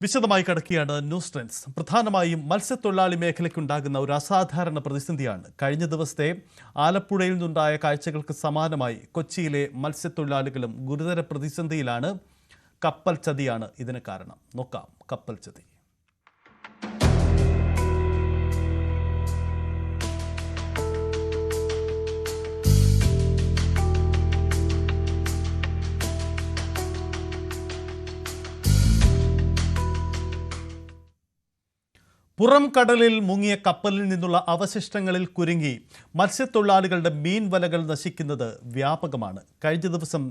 വിശദമായി കടക്കുകയാണ് news trends. പ്രധാനമായും മത്സ്യത്തൊഴിലാളി മേഖലയ്ക്കുണ്ടാകുന്ന ഒരു അസാധാരണ പ്രതിസന്ധിയാണ്. കഴിഞ്ഞ ദിവസത്തെ ആലപ്പുഴയിൽ നിന്നുണ്ടായ കാഴ്ചകൾക്ക് സമാനമായി കൊച്ചിയിലെ മത്സ്യത്തൊഴിലാളികളും ഗുരുതര പ്രതിസന്ധിയിലാണ്. കപ്പൽ ചതിയാണ് ഇതിന് കാരണം. നോക്കാം കപ്പൽ ചതി. പുറം കടലിൽ മുങ്ങിയ കപ്പലിൽ നിന്നുള്ള അവശിഷ്ടങ്ങളിൽ കുരുങ്ങി മത്സ്യത്തൊഴിലാളികളുടെ മീൻ വലകൾ നശിക്കുന്നത് വ്യാപകമാണ്. കഴിഞ്ഞ ദിവസം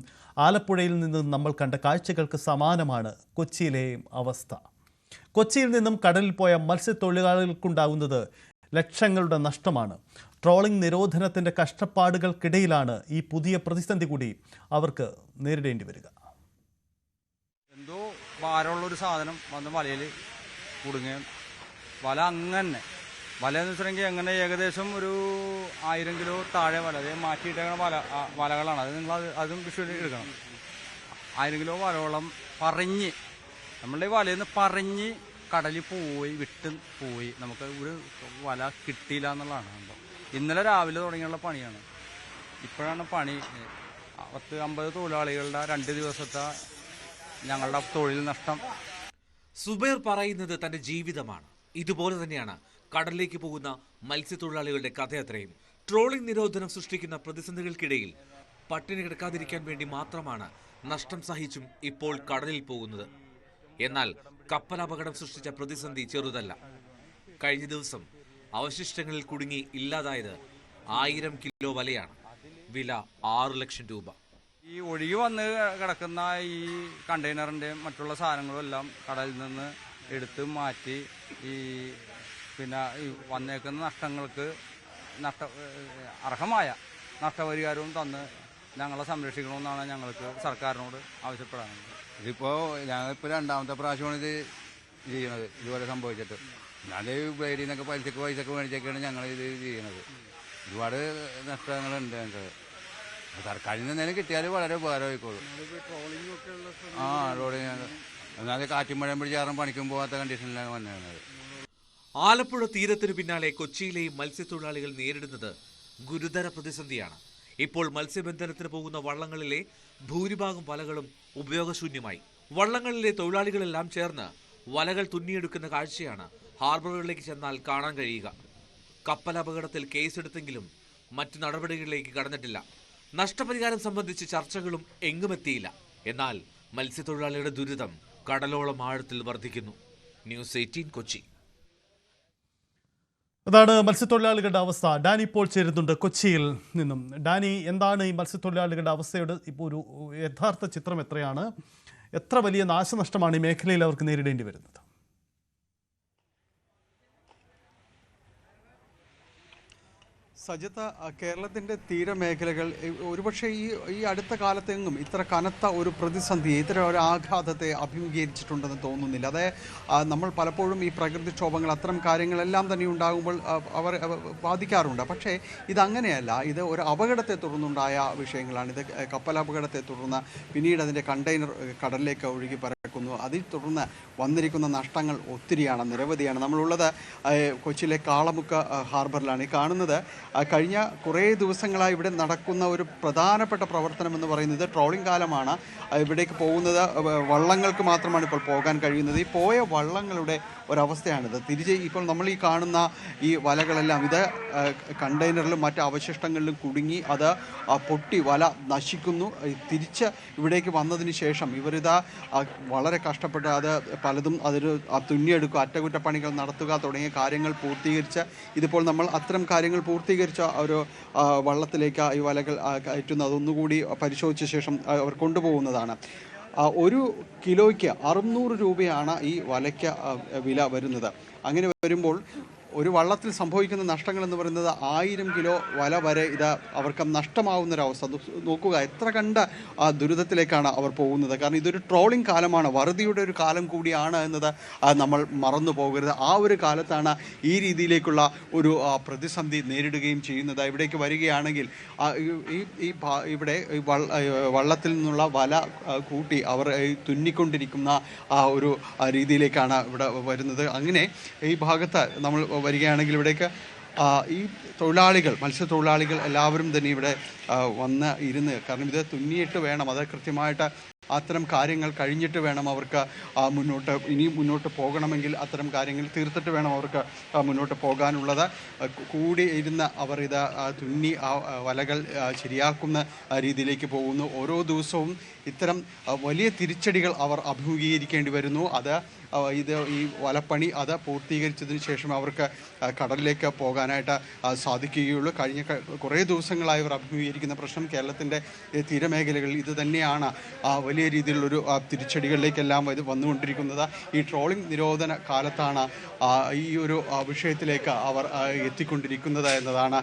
ആലപ്പുഴയിൽ നിന്ന് നമ്മൾ കണ്ട കാഴ്ചകൾക്ക് സമാനമാണ് കൊച്ചിയിലെയും അവസ്ഥ. കൊച്ചിയിൽ നിന്നും കടലിൽ പോയ മത്സ്യത്തൊഴിലാളികൾക്കുണ്ടാകുന്നത് ലക്ഷങ്ങളുടെ നഷ്ടമാണ്. ട്രോളിംഗ് നിരോധനത്തിൻ്റെ കഷ്ടപ്പാടുകൾക്കിടയിലാണ് ഈ പുതിയ പ്രതിസന്ധി കൂടി അവർക്ക് നേരിടേണ്ടി വരിക. എന്തോ ഭാരമുള്ളൊരു സാധനം വന്ന് വലയിൽ കുടുങ്ങുകയും വല അങ്ങനെ വലയെന്ന് വെച്ചിട്ടുണ്ടെങ്കിൽ അങ്ങനെ ഏകദേശം ഒരു 1000 കിലോ താഴെ വല അതേ മാറ്റിയിട്ടേക്കുന്ന വലകളാണ്. അത് നിങ്ങൾ അതും വിഷ്വലി എടുക്കണം. 1000 കിലോ വലയോളം പറഞ്ഞ് നമ്മളുടെ വലയിൽ നിന്ന് പറഞ്ഞ് കടലിൽ പോയി നമുക്ക് ഒരു വല കിട്ടിയില്ല എന്നുള്ളതാണ്. ഇന്നലെ രാവിലെ തുടങ്ങിയുള്ള പണിയാണ്. ഇപ്പോഴാണ് പണി. 50 തൊഴിലാളികളുടെ 2 ദിവസത്തെ ഞങ്ങളുടെ തൊഴിൽ നഷ്ടം. സുബൈർ പറയുന്നത് തന്റെ ജീവിതമാണ്. ഇതുപോലെ തന്നെയാണ് കടലിലേക്ക് പോകുന്ന മത്സ്യത്തൊഴിലാളികളുടെ കഥയത്രയും. ട്രോളിംഗ് നിരോധനം സൃഷ്ടിക്കുന്ന പ്രതിസന്ധികൾക്കിടയിൽ പട്ടിണി കിടക്കാതിരിക്കാൻ വേണ്ടി മാത്രമാണ് നഷ്ടം സഹിച്ചും ഇപ്പോൾ കടലിൽ പോകുന്നത്. എന്നാൽ കപ്പൽ അപകടം സൃഷ്ടിച്ച പ്രതിസന്ധി ചെറുതല്ല. കഴിഞ്ഞ ദിവസം അവശിഷ്ടങ്ങളിൽ കുടുങ്ങി ഇല്ലാതായത് 1000 കിലോ വലയാണ്. വില 6 ലക്ഷം രൂപ. ഈ ഒഴുകി വന്ന് കിടക്കുന്ന ഈ കണ്ടെയ്നറിൻ്റെ മറ്റുള്ള സാധനങ്ങളും എല്ലാം കടലിൽ നിന്ന് എടുത്ത് മാറ്റി പിന്നെ ഈ വന്നേക്കുന്ന നഷ്ടങ്ങൾക്ക് അർഹമായ നഷ്ടപരിഹാരവും തന്ന് ഞങ്ങളെ സംരക്ഷിക്കണമെന്നാണ് ഞങ്ങൾക്ക് സർക്കാരിനോട് ആവശ്യപ്പെടാനുള്ളത്. ഇതിപ്പോൾ ഞങ്ങളിപ്പോൾ 2ാമത്തെ പ്രാവശ്യമാണ് ഇത് ചെയ്യണത്. ഇതുപോലെ സംഭവിച്ചിട്ട് ഞാൻ ബ്ലേഡിൽ നിന്നൊക്കെ പൈസക്ക് മേടിച്ചൊക്കെയാണ് ഞങ്ങളിത് ചെയ്യണത്. ഒരുപാട് നഷ്ടങ്ങളുണ്ട് ഞങ്ങൾക്ക്. സർക്കാരിൽ നിന്ന് എന്തെങ്കിലും കിട്ടിയാൽ വളരെ ഉപകാരമായിക്കോളും. ട്രോളിംഗ് എന്നാൽ കാറ്റും മഴയും പിടിച്ചാറും പണിക്കും പോകാത്ത കണ്ടീഷനിലാണ് വന്നത്. ആലപ്പുഴ തീരത്തിനു പിന്നാലെ കൊച്ചിയിലെയും മത്സ്യത്തൊഴിലാളികൾ നേരിടുന്നത് ഗുരുതര പ്രതിസന്ധിയാണ്. ഇപ്പോൾ മത്സ്യബന്ധനത്തിന് പോകുന്ന വള്ളങ്ങളിലെ ഭൂരിഭാഗം വലകളും ഉപയോഗശൂന്യമായി. വള്ളങ്ങളിലെ തൊഴിലാളികളെല്ലാം ചേർന്ന് വലകൾ തുന്നിയെടുക്കുന്ന കാഴ്ചയാണ് ഹാർബറുകളിലേക്ക് ചെന്നാൽ കാണാൻ കഴിയുക. കപ്പൽ അപകടത്തിൽ കേസെടുത്തെങ്കിലും മറ്റു നടപടികളിലേക്ക് കടന്നിട്ടില്ല. നഷ്ടപരിഹാരം സംബന്ധിച്ച് ചർച്ചകളും എങ്ങുമെത്തിയില്ല. എന്നാൽ മത്സ്യത്തൊഴിലാളികളുടെ ദുരിതം കടലോളം ആഴത്തിൽ വർദ്ധിക്കുന്നു. ന്യൂസ് 18 കൊച്ചി. അതാണ് മത്സ്യത്തൊഴിലാളികളുടെ അവസ്ഥ. ഡാനി ഇപ്പോൾ ചേരുന്നുണ്ട് കൊച്ചിയിൽ നിന്നും. ഡാനി, എന്താണ് ഈ മത്സ്യത്തൊഴിലാളികളുടെ അവസ്ഥയുടെ ഇപ്പോൾ ഒരു യഥാർത്ഥ ചിത്രം എത്രയാണ്? എത്ര വലിയ നാശനഷ്ടമാണ് ഈ മേഖലയിൽ അവർക്ക് നേരിടേണ്ടി വരുന്നത്? സജിത്ത്, കേരളത്തിൻ്റെ തീരമേഖലകൾ ഒരുപക്ഷെ ഈ അടുത്ത കാലത്തെങ്ങും ഇത്ര കനത്ത ഒരു പ്രതിസന്ധിയെ, ഇത്ര ഒരു ആഘാതത്തെ അഭിമുഖീകരിച്ചിട്ടുണ്ടെന്ന് തോന്നുന്നില്ല. അതെ, നമ്മൾ പലപ്പോഴും ഈ പ്രകൃതിക്ഷോഭങ്ങൾ അത്തരം കാര്യങ്ങളെല്ലാം തന്നെ ഉണ്ടാകുമ്പോൾ അവർ ബാധിക്കാറുണ്ട്. പക്ഷേ ഇതങ്ങനെയല്ല. ഇത് ഒരു അപകടത്തെ തുടർന്നുണ്ടായ വിഷയങ്ങളാണ്. ഇത് കപ്പലപകടത്തെ തുടർന്ന് പിന്നീട് അതിൻ്റെ കണ്ടെയ്നർ കടലിലേക്ക് ഒഴുകി പരക്കുന്നു. അതിൽ തുടർന്ന് വന്നിരിക്കുന്ന നഷ്ടങ്ങൾ ഒത്തിരിയാണ്, നിരവധിയാണ്. നമ്മളുള്ളത് കൊച്ചിയിലെ കാളമുക്ക് ഹാർബറിലാണ്. ഈ കാണുന്നത് കഴിഞ്ഞ കുറേ ദിവസങ്ങളായി ഇവിടെ നടക്കുന്ന ഒരു പ്രധാനപ്പെട്ട പ്രവർത്തനം എന്ന് പറയുന്നത് ട്രോളിംഗ് കാലമാണ്. ഇവിടേക്ക് പോകുന്നത് വള്ളങ്ങൾക്ക് മാത്രമാണ് ഇപ്പോൾ പോകാൻ കഴിയുന്നത്. ഈ പോയ വള്ളങ്ങളുടെ ഒരവസ്ഥയാണിത്. തിരിച്ച് ഇപ്പോൾ നമ്മൾ ഈ കാണുന്ന ഈ വലകളെല്ലാം ഇത് കണ്ടെയ്നറിലും മറ്റ് അവശിഷ്ടങ്ങളിലും കുടുങ്ങി അത് പൊട്ടി വല നശിക്കുന്നു. തിരിച്ച് ഇവിടേക്ക് വന്നതിന് ശേഷം ഇവരിത് വളരെ കഷ്ടപ്പെട്ട് അത് പലതും അതിന് തുന്നിയെടുക്കുക, അറ്റകുറ്റപ്പണികൾ നടത്തുക തുടങ്ങിയ കാര്യങ്ങൾ പൂർത്തീകരിച്ച് ഇതിപ്പോൾ നമ്മൾ അത്തരം കാര്യങ്ങൾ പൂർത്തീകരിച്ച ഒരു വള്ളത്തിലേക്ക് ഈ വലകൾ കയറ്റുന്ന അതൊന്നുകൂടി പരിശോധിച്ച ശേഷം അവർ കൊണ്ടുപോകുന്നതാണ്. 1 കിലോയ്ക്ക് 600 രൂപയാണ് ഈ വലയ്ക്ക് വില വരുന്നത്. അങ്ങനെ വരുമ്പോൾ ഒരു വള്ളത്തിൽ സംഭവിക്കുന്ന നഷ്ടങ്ങൾ എന്ന് പറയുന്നത് 1000 കിലോ വല വരെ ഇത് അവർക്ക് നഷ്ടമാവുന്നൊരവസ്ഥ. നോക്കുക, എത്ര കണ്ട ദുരിതത്തിലേക്കാണ് അവർ പോകുന്നത്. കാരണം ഇതൊരു ട്രോളിംഗ് കാലമാണ്, വറുതിയുടെ ഒരു കാലം കൂടിയാണ് എന്നത് നമ്മൾ മറന്നു പോകരുത്. ആ ഒരു കാലത്താണ് ഈ രീതിയിലേക്കുള്ള ഒരു പ്രതിസന്ധി നേരിടുകയും ചെയ്യുന്നത്. ഇവിടേക്ക് വരികയാണെങ്കിൽ ഇവിടെ വള്ളത്തിൽ നിന്നുള്ള വല കൂട്ടി അവർ തുന്നിക്കൊണ്ടിരിക്കുന്ന ആ ഒരു രീതിയിലേക്കാണ് ഇവിടെ വരുന്നത്. അങ്ങനെ ഈ ഭാഗത്ത് നമ്മൾ വരികയാണെങ്കിൽ ഇവിടേക്ക് ഈ തൊഴിലാളികൾ, മത്സ്യത്തൊഴിലാളികൾ എല്ലാവരും തന്നെ ഇവിടെ വന്ന് ഇരുന്ന്, കാരണം ഇത് തുന്നിയിട്ട് വേണം, അത് കൃത്യമായിട്ട് അത്തരം കാര്യങ്ങൾ കഴിഞ്ഞിട്ട് വേണം അവർക്ക് മുന്നോട്ട് പോകണമെങ്കിൽ അത്തരം കാര്യങ്ങൾ തീർത്തിട്ട് വേണം അവർക്ക് മുന്നോട്ട് പോകാനുള്ളത്. കൂടി ഇരുന്ന് അവർ ഇത് തുന്നി ആ വലകൾ ശരിയാക്കുന്ന രീതിയിലേക്ക് പോകുന്നു. ഓരോ ദിവസവും ഇത്തരം വലിയ തിരിച്ചടികൾ അവർ അഭിമുഖീകരിക്കേണ്ടി വരുന്നു. ഈ വലപ്പണി അത് പൂർത്തീകരിച്ചതിന് ശേഷം അവർക്ക് കടലിലേക്ക് പോകാനായിട്ട് സാധിക്കുകയുള്ളൂ. കഴിഞ്ഞ കുറേ ദിവസങ്ങളായി അവർ അഭിമുഖീകരിക്കുന്ന പ്രശ്നം കേരളത്തിൻ്റെ തീരമേഖലകളിൽ ഇത് തന്നെയാണ്. വലിയ രീതിയിലുള്ളൊരു തിരിച്ചടികളിലേക്കെല്ലാം ഇത് വന്നുകൊണ്ടിരിക്കുന്നത്. ഈ ട്രോളിംഗ് നിരോധന കാലത്താണ് ഈ ഒരു വിഷയത്തിലേക്ക് അവർ എത്തിക്കൊണ്ടിരിക്കുന്നത് എന്നതാണ്.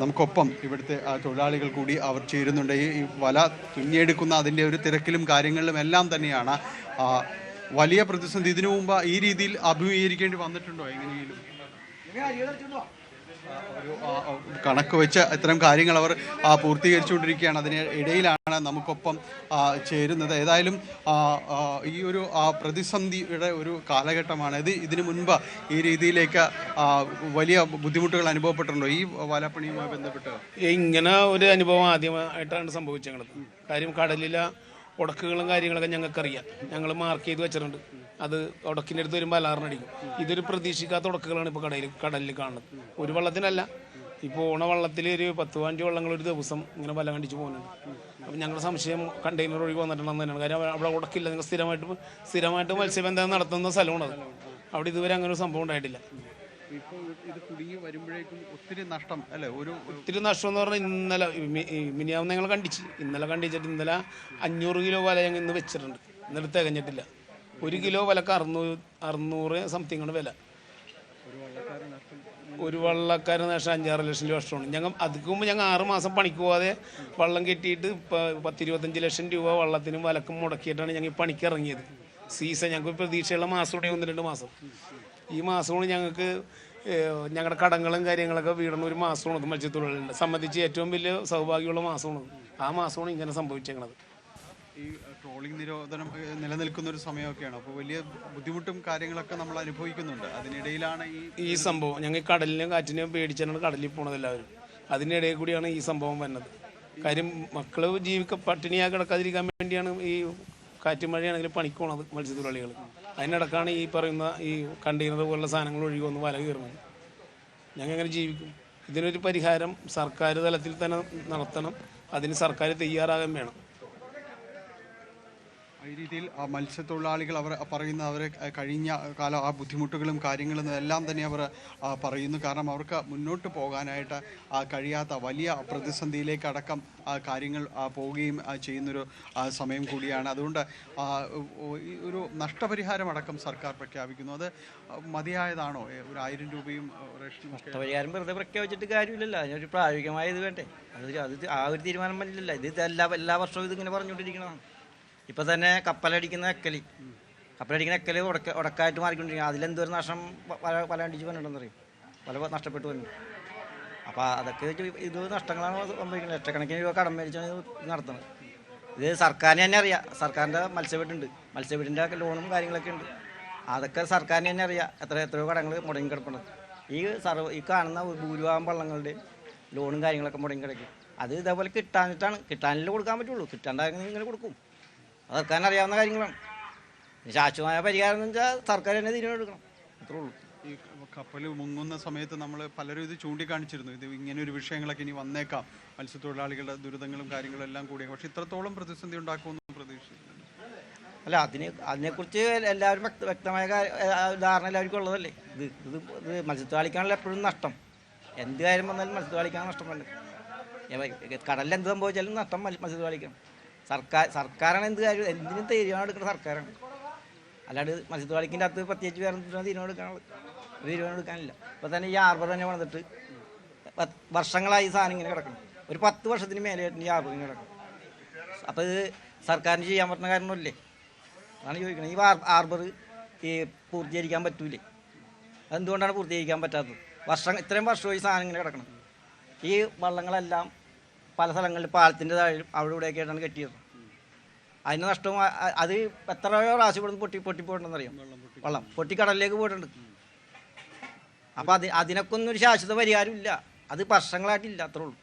നമുക്കൊപ്പം ഇവിടുത്തെ തൊഴിലാളികൾ കൂടി അവർ ചേരുന്നുണ്ട്. ഈ വല തുന്നിയെടുക്കുന്ന അതിൻ്റെ ഒരു തിരക്കിലും കാര്യങ്ങളിലും എല്ലാം തന്നെയാണ്. വലിയ പ്രതിസന്ധി ഇതിനു മുമ്പ് ഈ രീതിയിൽ അഭിമുഖീകരിക്കേണ്ടി വന്നിട്ടുണ്ടോ? എങ്ങനെയെങ്കിലും ഒരു കണക്ക് വെച്ച് ഇത്തരം കാര്യങ്ങൾ അവർ പൂർത്തീകരിച്ചുകൊണ്ടിരിക്കുകയാണ്. അതിന് ഇടയിലാണ് നമുക്കൊപ്പം ചേരുന്നത്. ഏതായാലും ഈ ഒരു പ്രതിസന്ധിയുടെ ഒരു കാലഘട്ടമാണ് ഇത്. ഇതിനു മുൻപ് ഈ രീതിയിലേക്ക് വലിയ ബുദ്ധിമുട്ടുകൾ അനുഭവപ്പെട്ടിട്ടുണ്ടോ ഈ വലപ്പണിയുമായി ബന്ധപ്പെട്ട്? ഇങ്ങനെ ഒരു അനുഭവം ആദ്യമായിട്ടാണ് സംഭവിച്ചത്. കാര്യം കടലിലെ ഉടക്കുകളും കാര്യങ്ങളൊക്കെ ഞങ്ങൾക്കറിയാം. ഞങ്ങൾ മാർക്ക് ചെയ്ത് വെച്ചിട്ടുണ്ട്. അത് ഉടക്കിൻ്റെ അടുത്ത് വരുമ്പോൾ അലാറിനടിക്കും. ഇതൊരു പ്രതീക്ഷിക്കാത്ത ഉടക്കുകളാണ് ഇപ്പോൾ കടലിൽ കാണുന്നത്. ഒരു വള്ളത്തിനല്ല, ഇപ്പോൾ ഓണ വള്ളത്തിൽ ഒരു 10-15 വള്ളങ്ങൾ ഒരു ദിവസം ഇങ്ങനെ വല കണ്ടിച്ച് പോകുന്നുണ്ട്. അപ്പം ഞങ്ങളുടെ സംശയം കണ്ടെയ്നർ ഒഴുകി വന്നിട്ടുണ്ടെന്ന് തന്നെയാണ്. കാര്യം അവിടെ ഉടക്കില്ല. നിങ്ങൾ സ്ഥിരമായിട്ട് മത്സ്യബന്ധനം നടത്തുന്ന സ്ഥലമാണത്. അവിടെ ഇതുവരെ അങ്ങനെ ഒരു സംഭവം ഉണ്ടായിട്ടില്ല. ഇപ്പോൾ ഇത് കുടുങ്ങി വരുമ്പോഴേക്കും ഒത്തിരി നഷ്ടം അല്ലേ? ഒത്തിരി നഷ്ടം എന്ന് പറഞ്ഞാൽ ഇന്നലെ മിനിയാവുന്ന ഞങ്ങൾ ഇന്നലെ കണ്ടിച്ചിട്ട് ഇന്നലെ 500 കിലോ വല ഞങ്ങൾ ഇന്ന് വെച്ചിട്ടുണ്ട്. ഇന്നലെ തികഞ്ഞിട്ടില്ല. 1 കിലോ വലക്ക് 600 സംതിങ്ങാണ് വില. ഒരു വള്ളക്കാരൻ നഷ്ടം 5-6 ലക്ഷം രൂപ നഷ്ടമാണ്. ഞങ്ങൾ അതിക്ക് മുമ്പ് ഞങ്ങൾ 6 മാസം പണിക്ക് പോകാതെ വള്ളം കെട്ടിയിട്ട് 10-25 ലക്ഷം രൂപ വള്ളത്തിനും വലക്കും മുടക്കിയിട്ടാണ് ഞങ്ങൾ ഈ പണിക്ക് ഇറങ്ങിയത്. സീസൺ ഞങ്ങൾക്ക് പ്രതീക്ഷയുള്ള മാസം കൂടി 1-2 മാസം. ഈ മാസം കൊണ്ട് ഞങ്ങൾക്ക് ഞങ്ങളുടെ കടങ്ങളും കാര്യങ്ങളൊക്കെ വീടുന്ന ഒരു മാസമാണ് മത്സ്യത്തൊഴിലാളികളുടെ സംബന്ധിച്ച് ഏറ്റവും വലിയ സൗഭാഗ്യമുള്ള മാസമാണ്. ആ മാസമാണ് ഇങ്ങനെ സംഭവിച്ചേക്കുന്നത്. ഈ ട്രോളിംഗ് നിരോധനം നിലനിൽക്കുന്ന ഒരു സമയമൊക്കെയാണ്. അപ്പോൾ വലിയ ബുദ്ധിമുട്ടും കാര്യങ്ങളൊക്കെ നമ്മൾ അനുഭവിക്കുന്നുണ്ട്. അതിനിടയിലാണ് ഈ സംഭവം. ഞങ്ങൾ കടലിനെയും കാറ്റിനെയും പേടിച്ചാണ് കടലിൽ പോണത് എല്ലാവരും. അതിനിടയിൽ കൂടിയാണ് ഈ സംഭവം വരുന്നത്. കാര്യം മക്കൾ പട്ടിണിയായി കിടക്കാതിരിക്കാൻ വേണ്ടിയാണ് ഈ കാറ്റും മഴയാണെങ്കിൽ പണിക്ക് പോണത് മത്സ്യത്തൊഴിലാളികൾ. അതിനിടക്കാണ് ഈ പറയുന്ന ഈ കണ്ടെയ്നർ പോലുള്ള സാധനങ്ങൾ ഒഴുകി വന്ന് വല കയറുന്നത്. ഞങ്ങൾ എങ്ങനെ ജീവിക്കും? ഇതിനൊരു പരിഹാരം സർക്കാർ തലത്തിൽ തന്നെ നടത്തണം. അതിന് സർക്കാർ തയ്യാറാകാൻ വേണം. ഈ രീതിയിൽ മത്സ്യത്തൊഴിലാളികൾ അവർ പറയുന്ന അവർ കഴിഞ്ഞ കാലം ആ ബുദ്ധിമുട്ടുകളും കാര്യങ്ങളും എല്ലാം തന്നെ അവർ പറയുന്നു. കാരണം അവർക്ക് മുന്നോട്ട് പോകാനായിട്ട് കഴിയാത്ത വലിയ പ്രതിസന്ധിയിലേക്കടക്കം കാര്യങ്ങൾ പോവുകയും ചെയ്യുന്നൊരു സമയം കൂടിയാണ്. അതുകൊണ്ട് ഒരു നഷ്ടപരിഹാരം അടക്കം സർക്കാർ പ്രഖ്യാപിക്കുന്നു. അത് മതിയായതാണോ? ഒരു 1000 രൂപയും റേഷനും നഷ്ടപരിഹാരം വെറുതെ പ്രഖ്യാപിച്ചിട്ട് കാര്യമില്ലല്ലോ. അതിനൊരു പ്രായോഗികമായ ഇത് വേണ്ടേ? അത് ആ ഒരു തീരുമാനം പറ്റില്ലല്ലോ. ഇത് എല്ലാ വർഷവും ഇതിങ്ങനെ പറഞ്ഞുകൊണ്ടിരിക്കണതാണ്. ഇപ്പം തന്നെ കപ്പലടിക്കുന്ന എക്കല് ഉടക്കായിട്ട് മാറിക്കൊണ്ടിരിക്കുക. അതിലെന്തോരം നഷ്ടം വല അടിച്ച് പറഞ്ഞിട്ടുണ്ടെന്നറിയും. വല നഷ്ടപ്പെട്ടു വന്നു. അപ്പോൾ അതൊക്കെ ഇത് നഷ്ടങ്ങളാണ് സംഭവിക്കുന്നത്. ലക്ഷക്കണക്കിന് രൂപ കടം മേടിച്ചാണ് ഇത് നടത്തുന്നത്. ഇത് സർക്കാരിന് തന്നെ അറിയാം. സർക്കാരിൻ്റെ മത്സ്യബീഡിൻ്റെ ലോണും കാര്യങ്ങളൊക്കെ ഉണ്ട്. അതൊക്കെ സർക്കാരിന് തന്നെ അറിയാം. എത്രയോ കടങ്ങൾ മുടങ്ങി കിടപ്പുണ്ട്. ഈ കാണുന്ന ഭൂരിഭാഗം വള്ളങ്ങളുടെയും ലോണും കാര്യങ്ങളൊക്കെ മുടങ്ങി കിടക്കും. അത് ഇതേപോലെ കിട്ടാനില്ല കൊടുക്കാൻ പറ്റുള്ളൂ. കിട്ടാണ്ടായെങ്കിൽ ഇങ്ങനെ കൊടുക്കും. സർക്കാരിന് അറിയാവുന്ന കാര്യങ്ങളാണ്. ശാശ്വതമായ പരിഹാരം എന്ന് വെച്ചാൽ സർക്കാർ തന്നെ തീരുമാനമെടുക്കണം. അത്രേ ഉള്ളൂ. ഈ കപ്പൽ മുങ്ങുന്ന സമയത്ത് നമ്മൾ പലരും ഇത് ചൂണ്ടിക്കാണിച്ചിരുന്നു. ഇത് ഇങ്ങനെ ഒരു വിഷയങ്ങളൊക്കെ ഇനി വന്നേക്കാം, മത്സ്യത്തൊഴിലാളികളുടെ ദുരിതങ്ങളും കാര്യങ്ങളും എല്ലാം കൂടി. പക്ഷെ ഇത്രത്തോളം പ്രതിസന്ധി ഉണ്ടാക്കുമെന്ന് പ്രതീക്ഷിച്ചില്ല. അല്ല, അതിനെക്കുറിച്ച് എല്ലാവരും വ്യക്തമായ ധാരണ എല്ലാവർക്കും ഉള്ളതല്ലേ. ഇത് മത്സ്യത്തൊഴിലാളിക്കാണല്ലോ എപ്പോഴും നഷ്ടം. എന്ത് കാര്യം വന്നാലും മത്സ്യത്തൊഴിലാളിക്കാണ് നഷ്ടം വേണ്ടത്. കടലിൽ എന്ത് സംഭവിച്ചാലും നഷ്ടം മത്സ്യത്തൊഴിലാളിക്കാണ്. സർക്കാരാണ് എന്തിനും തീരുമാനം എടുക്കുന്ന സർക്കാരാണ്. അല്ലാണ്ട് മത്സ്യത്തൊഴിലാളിക്കിൻ്റെ അകത്ത് പ്രത്യേകിച്ച് വേറെ തീരുമാനം എടുക്കാനുള്ളത്. ഒരു തീരുമാനം എടുക്കാനില്ല. ഇപ്പോൾ തന്നെ ഈ ഹാർബർ തന്നെ വന്നിട്ട് വർഷങ്ങളായി ഈ സാധനം ഇങ്ങനെ കിടക്കണം. ഒരു 10 വർഷത്തിന് മേലെയായിട്ട് ഈ ഹാർബർ ഇങ്ങനെ കിടക്കണം. അപ്പോൾ ഇത് സർക്കാരിന് ചെയ്യാൻ പറ്റുന്ന കാര്യമല്ലേ അതാണ് ചോദിക്കുന്നത്. ഈ ഹാർബർ ഈ പൂർത്തീകരിക്കാൻ പറ്റൂലേ? അതെന്തുകൊണ്ടാണ് പൂർത്തീകരിക്കാൻ പറ്റാത്തത്? ഇത്രയും വർഷമായി ഈ സാധനം ഇങ്ങനെ കിടക്കണം. ഈ വള്ളങ്ങളെല്ലാം പല സ്ഥലങ്ങളിൽ പാലത്തിൻ്റെ താഴെ അവിടെ ഇവിടെയൊക്കെ ആയിട്ടാണ് കെട്ടിയത്. അതിന് നഷ്ടവും അത് എത്രയോ പ്രാവശ്യം ഇവിടെ നിന്ന് പൊട്ടിപ്പോയിട്ടുണ്ടെന്നറിയാം. വെള്ളം പൊട്ടി കടലിലേക്ക് പോയിട്ടുണ്ട്. അപ്പോൾ അതിനൊക്കെ ഒന്നും ഒരു ശാശ്വത പരിഹാരം ഇല്ല. അത് വർഷങ്ങളായിട്ടില്ല, അത്രേ ഉള്ളൂ.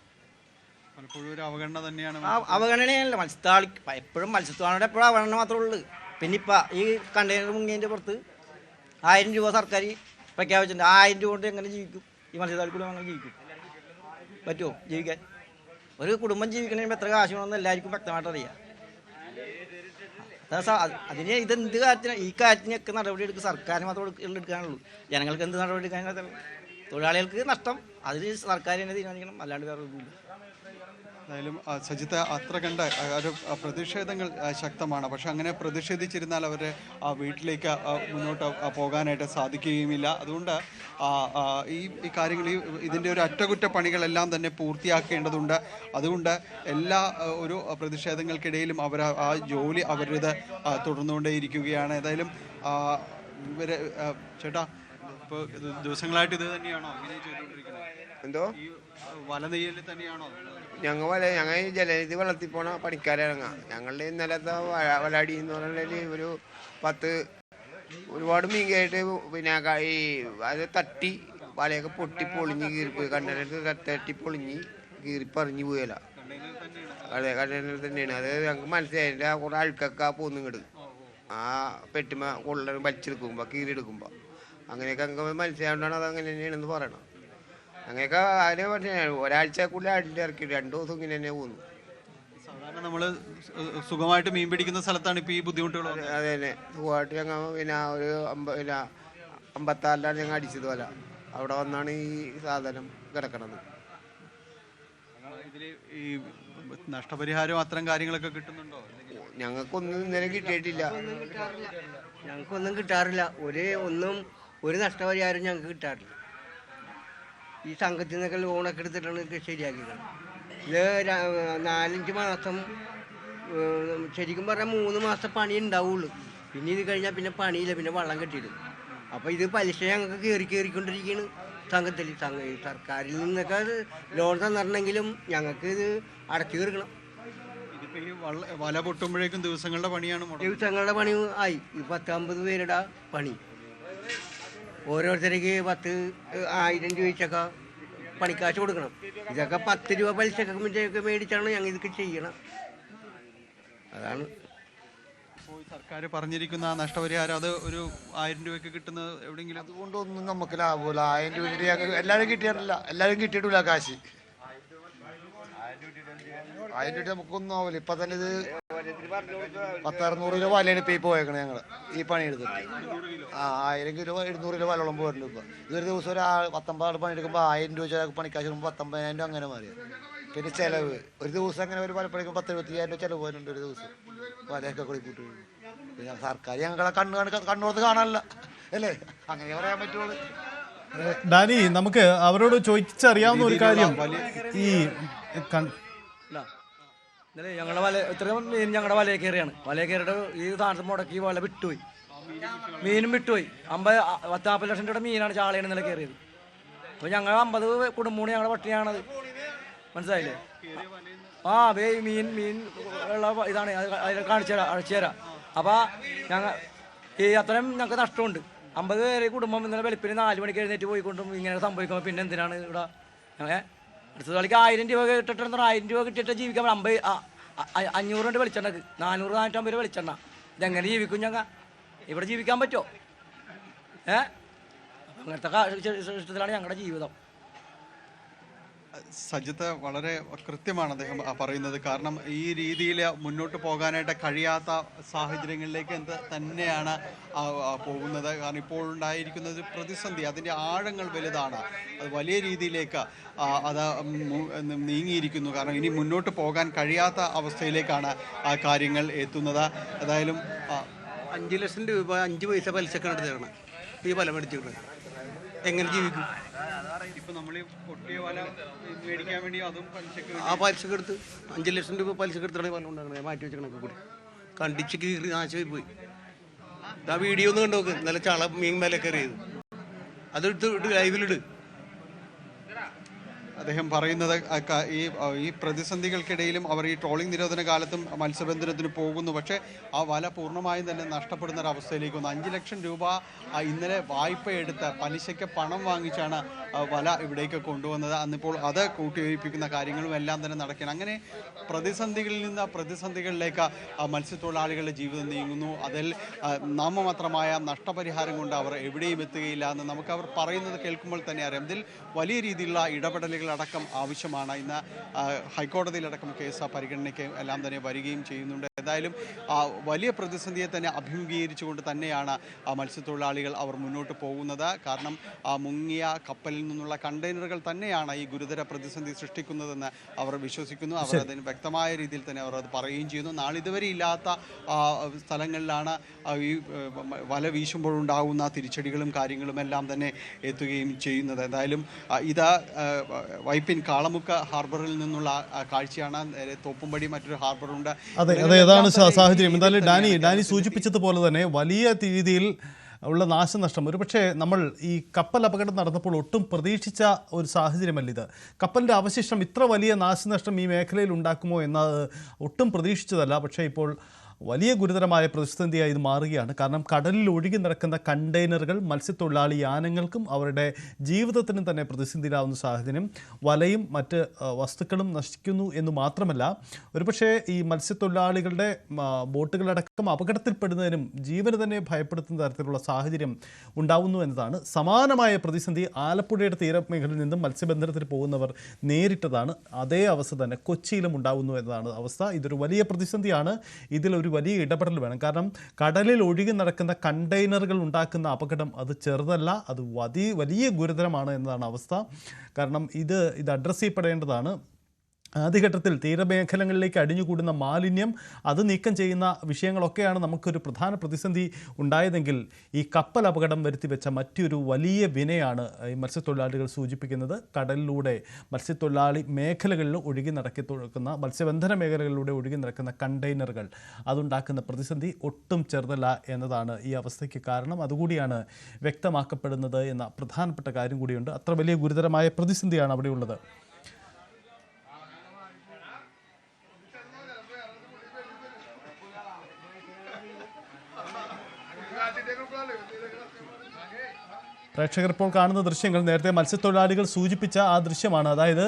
പലപ്പോഴും ഒരു അവഗണന തന്നെയാണ്. അവഗണനയല്ല മത്സ്യത്തൊഴിലാളി എപ്പോഴും മത്സ്യത്തൊഴിലാളിയുടെ എപ്പോഴും അവഗണന മാത്രമേ ഉള്ളൂ. പിന്നെ ഇപ്പം ഈ കണ്ടെയ്നർ മുങ്ങിയതിൻ്റെ പുറത്ത് 1000 രൂപ സർക്കാർ പ്രഖ്യാപിച്ചിട്ടുണ്ട്. 1000 രൂപ കൊണ്ട് എങ്ങനെ ജീവിക്കും ഈ മത്സ്യത്തൊഴിലാളികൾ? അങ്ങനെ ജീവിക്കും പറ്റുമോ ജീവിക്കാൻ? ഒരു കുടുംബം ജീവിക്കണമെങ്കിൽ എത്ര കാശ് വേണമെന്ന് എല്ലാവർക്കും വ്യക്തമായിട്ട് അറിയാം. അതിന് ഇതെന്ത് കാര്യത്തിന് ഈ കാര്യത്തിനൊക്കെ നടപടി എടുക്കുക സർക്കാരിന് മാത്രം എടുക്കാനുള്ളൂ. ജനങ്ങൾക്ക് എന്ത് നടപടി എടുക്കാൻ? തൊഴിലാളികൾക്ക് നഷ്ടം അതിന് സർക്കാർ തന്നെ തീരുമാനിക്കണം, അല്ലാണ്ട് വേറെ ഒന്നുമില്ല. എന്തായാലും സജിത്ത്, അത്ര കണ്ട ഒരു പ്രതിഷേധങ്ങൾ ശക്തമാണ്. പക്ഷെ അങ്ങനെ പ്രതിഷേധിച്ചിരുന്നാൽ അവരുടെ വീട്ടിലേക്ക് മുന്നോട്ട് പോകാനായിട്ട് സാധിക്കുകയുമില്ല. അതുകൊണ്ട് ഈ കാര്യങ്ങൾ ഇതിൻ്റെ ഒരു അറ്റകുറ്റപ്പണികളെല്ലാം തന്നെ പൂർത്തിയാക്കേണ്ടതുണ്ട്. അതുകൊണ്ട് എല്ലാ ഒരു പ്രതിഷേധങ്ങൾക്കിടയിലും അവർ ആ ജോലി അവരുടേത് തുടർന്നുകൊണ്ടേയിരിക്കുകയാണ്. ഏതായാലും ഇവരെ ചേട്ടാ, ഇപ്പോൾ ദിവസങ്ങളായിട്ട് ഇത് തന്നെയാണോ ഇങ്ങനെ ചെയ്തുകൊണ്ടിരിക്കുന്നത്? എന്തോ വല നെയ്യൽ തന്നെയാണോ? ഞങ്ങൾ ജലനിധി വെള്ളത്തിൽ പോണ പണിക്കാരിറങ്ങാം. ഞങ്ങളുടെ ഇന്നലത്തെ വലാടി എന്ന് പറഞ്ഞാൽ ഒരു 10 ഒരുപാട് മീൻകായിട്ട് പിന്നെ ഈ അത് തട്ടി വലയൊക്കെ പൊട്ടി പൊളിഞ്ഞ് കീറിപ്പോയി. കണ്ടെയ്നർ തട്ടി പൊളിഞ്ഞ് കീറിപ്പറിഞ്ഞ് പോയല്ല. അതെ, കണ്ടെയ്നർ തന്നെയാണ്. അത് ഞങ്ങൾക്ക് മനസ്സിലായി. അതിൻ്റെ കുറേ അഴുക്കൊക്കെ പോന്നിങ്ങട് ആ പെട്ടിമ കൊള്ള വലിച്ചെടുക്കുമ്പോൾ കീറിയെടുക്കുമ്പോൾ അങ്ങനെയൊക്കെ ഞങ്ങൾക്ക് മനസ്സിലായതുകൊണ്ടാണ് അത് അങ്ങനെ തന്നെയാണെന്ന് പറയണം. അങ്ങനെയൊക്കെ അതിനെ പറഞ്ഞ ഒരാഴ്ചക്കുള്ളിൽ അടിയിൽ ഇറക്കി 2 ദിവസം ഇങ്ങനെ തന്നെ പോകുന്നു. സാധാരണ നമ്മൾ സുഖമായിട്ട് മീൻ പിടിക്കുന്ന സ്ഥലത്താണ് ഇപ്പോൾ ഈ ബുദ്ധിമുട്ടുകൾ. അതെ തന്നെ, സുഖമായിട്ട് ഞങ്ങൾ പിന്നെ ഒരു 54 ഞങ്ങൾ അടിച്ചത് പോലെ അവിടെ വന്നാണ് ഈ സാധനം കിടക്കണത്. ഇതിൽ ഈ നഷ്ടപരിഹാരം അത്തരം കാര്യങ്ങളൊക്കെ കിട്ടുന്നുണ്ടോ? ഞങ്ങൾക്കൊന്നും ഇന്നലെ കിട്ടിയിട്ടില്ല. ഞങ്ങൾക്കൊന്നും കിട്ടാറില്ല. ഒരു നഷ്ടപരിഹാരം ഞങ്ങൾക്ക് കിട്ടാറില്ല. ഈ സംഘത്തിൽ നിന്നൊക്കെ ലോണൊക്കെ എടുത്തിട്ടാണ് ഇത് ശരിയാക്കിയത്. ഇത് 4-5 മാസം, ശരിക്കും പറഞ്ഞാൽ 3 മാസം പണി ഉണ്ടാവുള്ളൂ. പിന്നെ ഇത് കഴിഞ്ഞാൽ പിന്നെ പണിയില്ല, പിന്നെ വള്ളം കെട്ടിയിടും. അപ്പോൾ ഇത് പലിശ ഞങ്ങൾക്ക് കയറിക്കൊണ്ടിരിക്കുകയാണ് സംഘത്തിൽ. സർക്കാരിൽ നിന്നൊക്കെ ലോൺ തന്നിട്ടുണ്ടെങ്കിലും ഞങ്ങൾക്ക് ഇത് അടച്ചു തീർക്കണം. ഇതിപ്പോൾ ഈ വല പൊട്ടുമ്പോഴേക്കും ദിവസങ്ങളുടെ പണി ആയി. ഈ 10-50 പേരുടെ പണി. ഓരോരുത്തർക്ക് 10,000 രൂപ വെച്ചൊക്കെ പണിക്കാശ് കൊടുക്കണം. ഇതൊക്കെ 10 രൂപ പലിശയൊക്കെ മേടിച്ചാണ് ഞങ്ങൾ ഇതൊക്കെ ചെയ്യണം. അതാണ് സർക്കാർ പറഞ്ഞിരിക്കുന്ന നഷ്ടപരിഹാരം. അത് ഒരു 1000 രൂപയ്ക്ക് കിട്ടുന്നത് എവിടെയെങ്കിലും? അതുകൊണ്ടൊന്നും നമുക്ക് ലാഭമില്ല. 1000 രൂപ എല്ലാവരും കിട്ടിയിട്ടില്ല. എല്ലാവരും കിട്ടിയിട്ടില്ല കാശ്. 1000 രൂപ നമുക്കൊന്നും ആവില്ല. ഇപ്പം തന്നെ ഇത് 1000-600 കിലോ വലയാണ് ഇപ്പോൾ ഈ പോയേക്കണേ ഞങ്ങൾ ഈ പണിയെടുത്തിട്ട്. 1000 കിലോ 200 കിലോ വലോളം പോരുന്നു. ഇപ്പം ഇതൊരു ദിവസം ഒരു 19 ആൾ പണിയെടുക്കുമ്പോൾ 1000 രൂപ വെച്ചാൽ പണിക്കാശ് കൊടുക്കുമ്പോൾ 19,000 രൂപ അങ്ങനെ മാറിയത്. പിന്നെ ചിലവ് ഒരു ദിവസം അങ്ങനെ ഒരു വലപ്പണിക്കുമ്പോൾ 10-75,000 രൂപ ചിലവ് വരുന്നുണ്ട് ഒരു ദിവസം വലയൊക്കെ കൂടി കൂട്ടി. പിന്നെ സർക്കാർ ഞങ്ങളെ കണ്ണോർത്ത് കാണാനല്ല അല്ലേ, അങ്ങനെ പറയാൻ പറ്റുള്ളൂ. ഡാനി, നമുക്ക് അവരോട് ചോദിച്ചറിയാവുന്ന ഒരു കാര്യം, ഈ ഇന്നലെ ഞങ്ങളുടെ ഇത്രയും മീൻ ഞങ്ങളുടെ വലയെ കയറിയാണ്. വലയെ കയറിയിട്ട് ഈ സ്ഥാനത്ത് മുടക്കി വല വിട്ടുപോയി, മീനും വിട്ടുപോയി. 50-40 ലക്ഷം രൂപയുടെ മീനാണ് ചാളയാണ് ഇന്നലെ കയറിയത്. അപ്പോൾ ഞങ്ങൾ 50 കുടുംബമാണ് ഞങ്ങളുടെ പട്ടിണിയാണത്, മനസ്സിലായില്ലേ? മീൻ ഉള്ള ഇതാണ്, അതിൽ അഴിച്ചു തരാം. അപ്പോൾ ഞങ്ങൾ ഈ അത്രയും ഞങ്ങൾക്ക് നഷ്ടമുണ്ട്. 50 പേര് കുടുംബം ഇന്നലെ വെളുപ്പിന് 4 മണിക്ക് എഴുന്നേറ്റ് പോയിക്കൊണ്ടും ഇങ്ങനെ സംഭവിക്കുമ്പോൾ പിന്നെ എന്തിനാണ് ഇവിടെ? അടുത്ത കളിക്ക് 1000 രൂപ കിട്ടിട്ട് 1000 രൂപ കിട്ടിയിട്ട് ജീവിക്കാൻ 500 കൊണ്ട് വെളിച്ചെണ്ണക്ക് 400-450 രൂപ വെളിച്ചെണ്ണ. ഇതെങ്ങനെ ജീവിക്കും ഞങ്ങൾ? ഇവിടെ ജീവിക്കാൻ പറ്റുമോ? അങ്ങനത്തെ ഇഷ്ടത്തിലാണ് ഞങ്ങളുടെ ജീവിതം. സജിത്ത്, വളരെ കൃത്യമാണ് അദ്ദേഹം പറയുന്നത്. കാരണം ഈ രീതിയിൽ മുന്നോട്ട് പോകാനായിട്ട് കഴിയാത്ത സാഹചര്യങ്ങളിലേക്ക് തന്നെയാണ് പോകുന്നത്. കാരണം ഇപ്പോഴുണ്ടായിരിക്കുന്ന ഒരു പ്രതിസന്ധി, അതിൻ്റെ ആഴങ്ങൾ വലുതാണ്. അത് വലിയ രീതിയിലേക്ക് അത് നീങ്ങിയിരിക്കുന്നു. കാരണം ഇനി മുന്നോട്ട് പോകാൻ കഴിയാത്ത അവസ്ഥയിലേക്കാണ് ആ കാര്യങ്ങൾ എത്തുന്നത്. ഏതായാലും 5 ലക്ഷം രൂപ 5 പൈസ പലിശക്കാണ് തരണം ഈ വല മേടിച്ചിട്ട്. എങ്ങനെ ജീവിക്കും? ഇപ്പൊ നമ്മൾ പൊട്ടിയ വല മേടിക്കാൻ വേണ്ടി അതും പലിശക്ക് ആ പലിശക്ക് എടുത്ത് 5 ലക്ഷം രൂപ പലിശക്ക് എടുത്തിട്ടാണ് വല ഉണ്ടാക്കണേ, മാറ്റി വെച്ചണൊക്കെ കൂടി കണ്ടിച്ച് കീറി നാശമായി പോയി. ആ വീഡിയോ ഒന്ന് കണ്ടു നോക്ക്, ഇന്നലെ ചള മീൻ മേലെ കയറിയത് അതെടുത്ത് ലൈവിലിട്. അദ്ദേഹം പറയുന്നത് ഈ പ്രതിസന്ധികൾക്കിടയിലും അവർ ഈ ട്രോളിംഗ് നിരോധന കാലത്തും മത്സ്യബന്ധനത്തിന് പോകുന്നു. പക്ഷേ ആ വല പൂർണ്ണമായും തന്നെ നഷ്ടപ്പെടുന്ന ഒരു അവസ്ഥയിലേക്ക് വന്നു. 5 ലക്ഷം രൂപ ഇന്നലെ വായ്പ എടുത്ത് പലിശയ്ക്ക് പണം വാങ്ങിച്ചാണ് വല ഇവിടേക്ക് കൊണ്ടുവന്നത്. അന്നിപ്പോൾ അത് കൂട്ടിയോജിപ്പിക്കുന്ന കാര്യങ്ങളും എല്ലാം തന്നെ നടക്കുകയാണ്. അങ്ങനെ പ്രതിസന്ധികളിൽ നിന്ന് പ്രതിസന്ധികളിലേക്ക് മത്സ്യത്തൊഴിലാളികളുടെ ജീവിതം നീങ്ങുന്നു. അതിൽ നാമമാത്രമായ നഷ്ടപരിഹാരം കൊണ്ട് അവർ എവിടെയും എത്തുകയില്ല എന്ന് നമുക്ക് അവർ പറയുന്നത് കേൾക്കുമ്പോൾ തന്നെ അറിയാം. ഇതിൽ വലിയ രീതിയിലുള്ള ഇടപെടലുകൾ അടക്കം ആവശ്യമാണ്. ഇന്ന് ഹൈക്കോടതിയിലടക്കം കേസ് പരിഗണനയ്ക്ക് എല്ലാം തന്നെ വരികയും ചെയ്യുന്നുണ്ട്. ഏതായാലും വലിയ പ്രതിസന്ധിയെ തന്നെ അഭിമുഖീകരിച്ചുകൊണ്ട് തന്നെയാണ് മത്സ്യത്തൊഴിലാളികൾ അവർ മുന്നോട്ട് പോകുന്നത്. കാരണം മുങ്ങിയ കപ്പലിൽ നിന്നുള്ള കണ്ടെയ്നറുകൾ തന്നെയാണ് ഈ ഗുരുതര പ്രതിസന്ധി സൃഷ്ടിക്കുന്നതെന്ന് അവർ വിശ്വസിക്കുന്നു. അവർ അതിന് വ്യക്തമായ രീതിയിൽ തന്നെ അവർ അത് പറയുകയും ചെയ്യുന്നു. നാളിതുവരെ ഇല്ലാത്ത സ്ഥലങ്ങളിലാണ് ഈ വല വീശുമ്പോഴുണ്ടാകുന്ന തിരിച്ചടികളും കാര്യങ്ങളും എല്ലാം തന്നെ എത്തുകയും ചെയ്യുന്നത്. എന്തായാലും ഇത് വൈപ്പിൻ കാളമുക്ക് ഹാർബറിൽ നിന്നുള്ള കാഴ്ചയാണ്. തോപ്പുംപടി മറ്റൊരു ഹാർബറുണ്ട്. അതെ, ഏതാണ് സാഹചര്യം? എന്തായാലും ഡാനി സൂചിപ്പിച്ചതുപോലെ തന്നെ വലിയ രീതിയിൽ ഉള്ള നാശനഷ്ടം. ഒരുപക്ഷെ നമ്മൾ ഈ കപ്പൽ അപകടം നടന്നപ്പോൾ ഒട്ടും പ്രതീക്ഷിച്ച ഒരു സാഹചര്യമല്ല ഇത്. കപ്പലിൻ്റെ അവശിഷ്ടം ഇത്ര വലിയ നാശനഷ്ടം ഈ മേഖലയിൽ ഉണ്ടാക്കുമോ എന്നത് ഒട്ടും പ്രതീക്ഷിച്ചതല്ല. പക്ഷേ ഇപ്പോൾ വലിയ ഗുരുതരമായ പ്രതിസന്ധിയായി ഇത് മാറുകയാണ്. കാരണം കടലിൽ ഒഴുകി നടക്കുന്ന കണ്ടെയ്നറുകൾ മത്സ്യത്തൊഴിലാളി യാനങ്ങൾക്കും അവരുടെ ജീവിതത്തിനും തന്നെ പ്രതിസന്ധിയിലാവുന്ന സാഹചര്യം. വലയും മറ്റ് വസ്തുക്കളും നശിക്കുന്നു എന്ന് മാത്രമല്ല, ഒരുപക്ഷെ ഈ മത്സ്യത്തൊഴിലാളികളുടെ ബോട്ടുകളടക്കം അപകടത്തിൽപ്പെടുന്നതിനും ജീവന് തന്നെ ഭയപ്പെടുത്തുന്ന തരത്തിലുള്ള സാഹചര്യം ഉണ്ടാവുന്നു എന്നതാണ്. സമാനമായ പ്രതിസന്ധി ആലപ്പുഴയുടെ തീരമേഖലയിൽ നിന്നും മത്സ്യബന്ധനത്തിന് പോകുന്നവർ നേരിട്ടതാണ്. അതേ അവസ്ഥ തന്നെ കൊച്ചിയിലും ഉണ്ടാവുന്നു എന്നതാണ് അവസ്ഥ. ഇതൊരു വലിയ പ്രതിസന്ധിയാണ്. ഇതിലൊരു വലിയ ഇടപെടൽ വേണം. കാരണം കടലിൽ ഒഴുകി നടക്കുന്ന കണ്ടെയ്നറുകൾ ഉണ്ടാക്കുന്ന അപകടം അത് ചെറുതല്ല, അത് വലിയ ഗുരുതരമാണ് എന്നതാണ് അവസ്ഥ. കാരണം ഇത് അഡ്രസ്സ് ചെയ്യപ്പെടേണ്ടതാണ്. ആദ്യഘട്ടത്തിൽ തീരമേഖലകളിലേക്ക് അടിഞ്ഞുകൂടുന്ന മാലിന്യം അത് നീക്കം ചെയ്യുന്ന വിഷയങ്ങളൊക്കെയാണ് നമുക്കൊരു പ്രധാന പ്രതിസന്ധി ഉണ്ടായതെങ്കിൽ ഈ കപ്പൽ അപകടം വരുത്തിവെച്ച മറ്റൊരു വലിയ വിനയാണ് ഈ മത്സ്യത്തൊഴിലാളികൾ സൂചിപ്പിക്കുന്നത്. കടലിലൂടെ മത്സ്യത്തൊഴിലാളി മേഖലകളിൽ ഒഴുകി നടക്കുന്ന മത്സ്യബന്ധന മേഖലകളിലൂടെ ഒഴുകി നടക്കുന്ന കണ്ടെയ്നറുകൾ അതുണ്ടാക്കുന്ന പ്രതിസന്ധി ഒട്ടും ചെറുതല്ല എന്നതാണ് ഈ അവസ്ഥയ്ക്ക് കാരണം. അതുകൂടിയാണ് വ്യക്തമാക്കപ്പെടുന്നത് എന്ന പ്രധാനപ്പെട്ട കാര്യം കൂടിയുണ്ട്. അത്ര വലിയ ഗുരുതരമായ പ്രതിസന്ധിയാണ് അവിടെയുള്ളത്. പ്രേക്ഷകർ ഇപ്പോൾ കാണുന്ന ദൃശ്യങ്ങൾ നേരത്തെ മത്സ്യത്തൊഴിലാളികൾ സൂചിപ്പിച്ച ആ ദൃശ്യമാണ്. അതായത്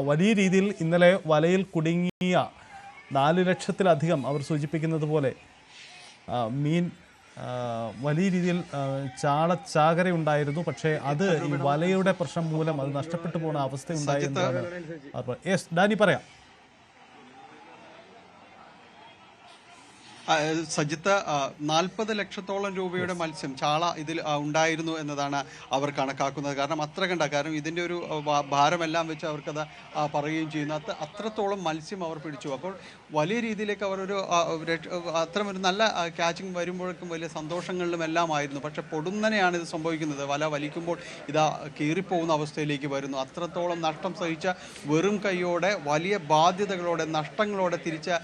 വലിയ രീതിയിൽ ഇന്നലെ വലയിൽ കുടുങ്ങിയ 4 ലക്ഷത്തിലധികം അവർ സൂചിപ്പിക്കുന്നത് പോലെ മീൻ വലിയ രീതിയിൽ ചാകര ഉണ്ടായിരുന്നു. പക്ഷേ അത് ഈ വലയുടെ പ്രശ്നം മൂലം അത് നഷ്ടപ്പെട്ടു പോകുന്ന അവസ്ഥ ഉണ്ടായിരുന്നതാണ്. യെസ് ഡാനി പറയാം. സജിത്ത്, 40 ലക്ഷത്തോളം രൂപയുടെ മത്സ്യം ചാള ഇതിൽ ഉണ്ടായിരുന്നു എന്നതാണ് അവർ കണക്കാക്കുന്നത്. കാരണം കാരണം ഇതിൻ്റെ ഒരു ഭാരമെല്ലാം വെച്ച് അവർക്കത് പറയുകയും ചെയ്യുന്നു. അത്രത്തോളം മത്സ്യം അവർ പിടിച്ചു. അപ്പോൾ വലിയ രീതിയിലേക്ക് അവരൊരു അത്തരമൊരു നല്ല ക്യാച്ചിങ് വരുമ്പോഴേക്കും വലിയ സന്തോഷങ്ങളിലും എല്ലാം ആയിരുന്നു. പക്ഷേ പൊടുന്നനെയാണ് ഇത് സംഭവിക്കുന്നത്. വല വലിക്കുമ്പോൾ ഇതാ കീറിപ്പോകുന്ന അവസ്ഥയിലേക്ക് വരുന്നു. അത്രത്തോളം നഷ്ടം സഹിച്ച വെറും കൈയോടെ വലിയ ബാധ്യതകളോടെ നഷ്ടങ്ങളോടെ തിരിച്ച്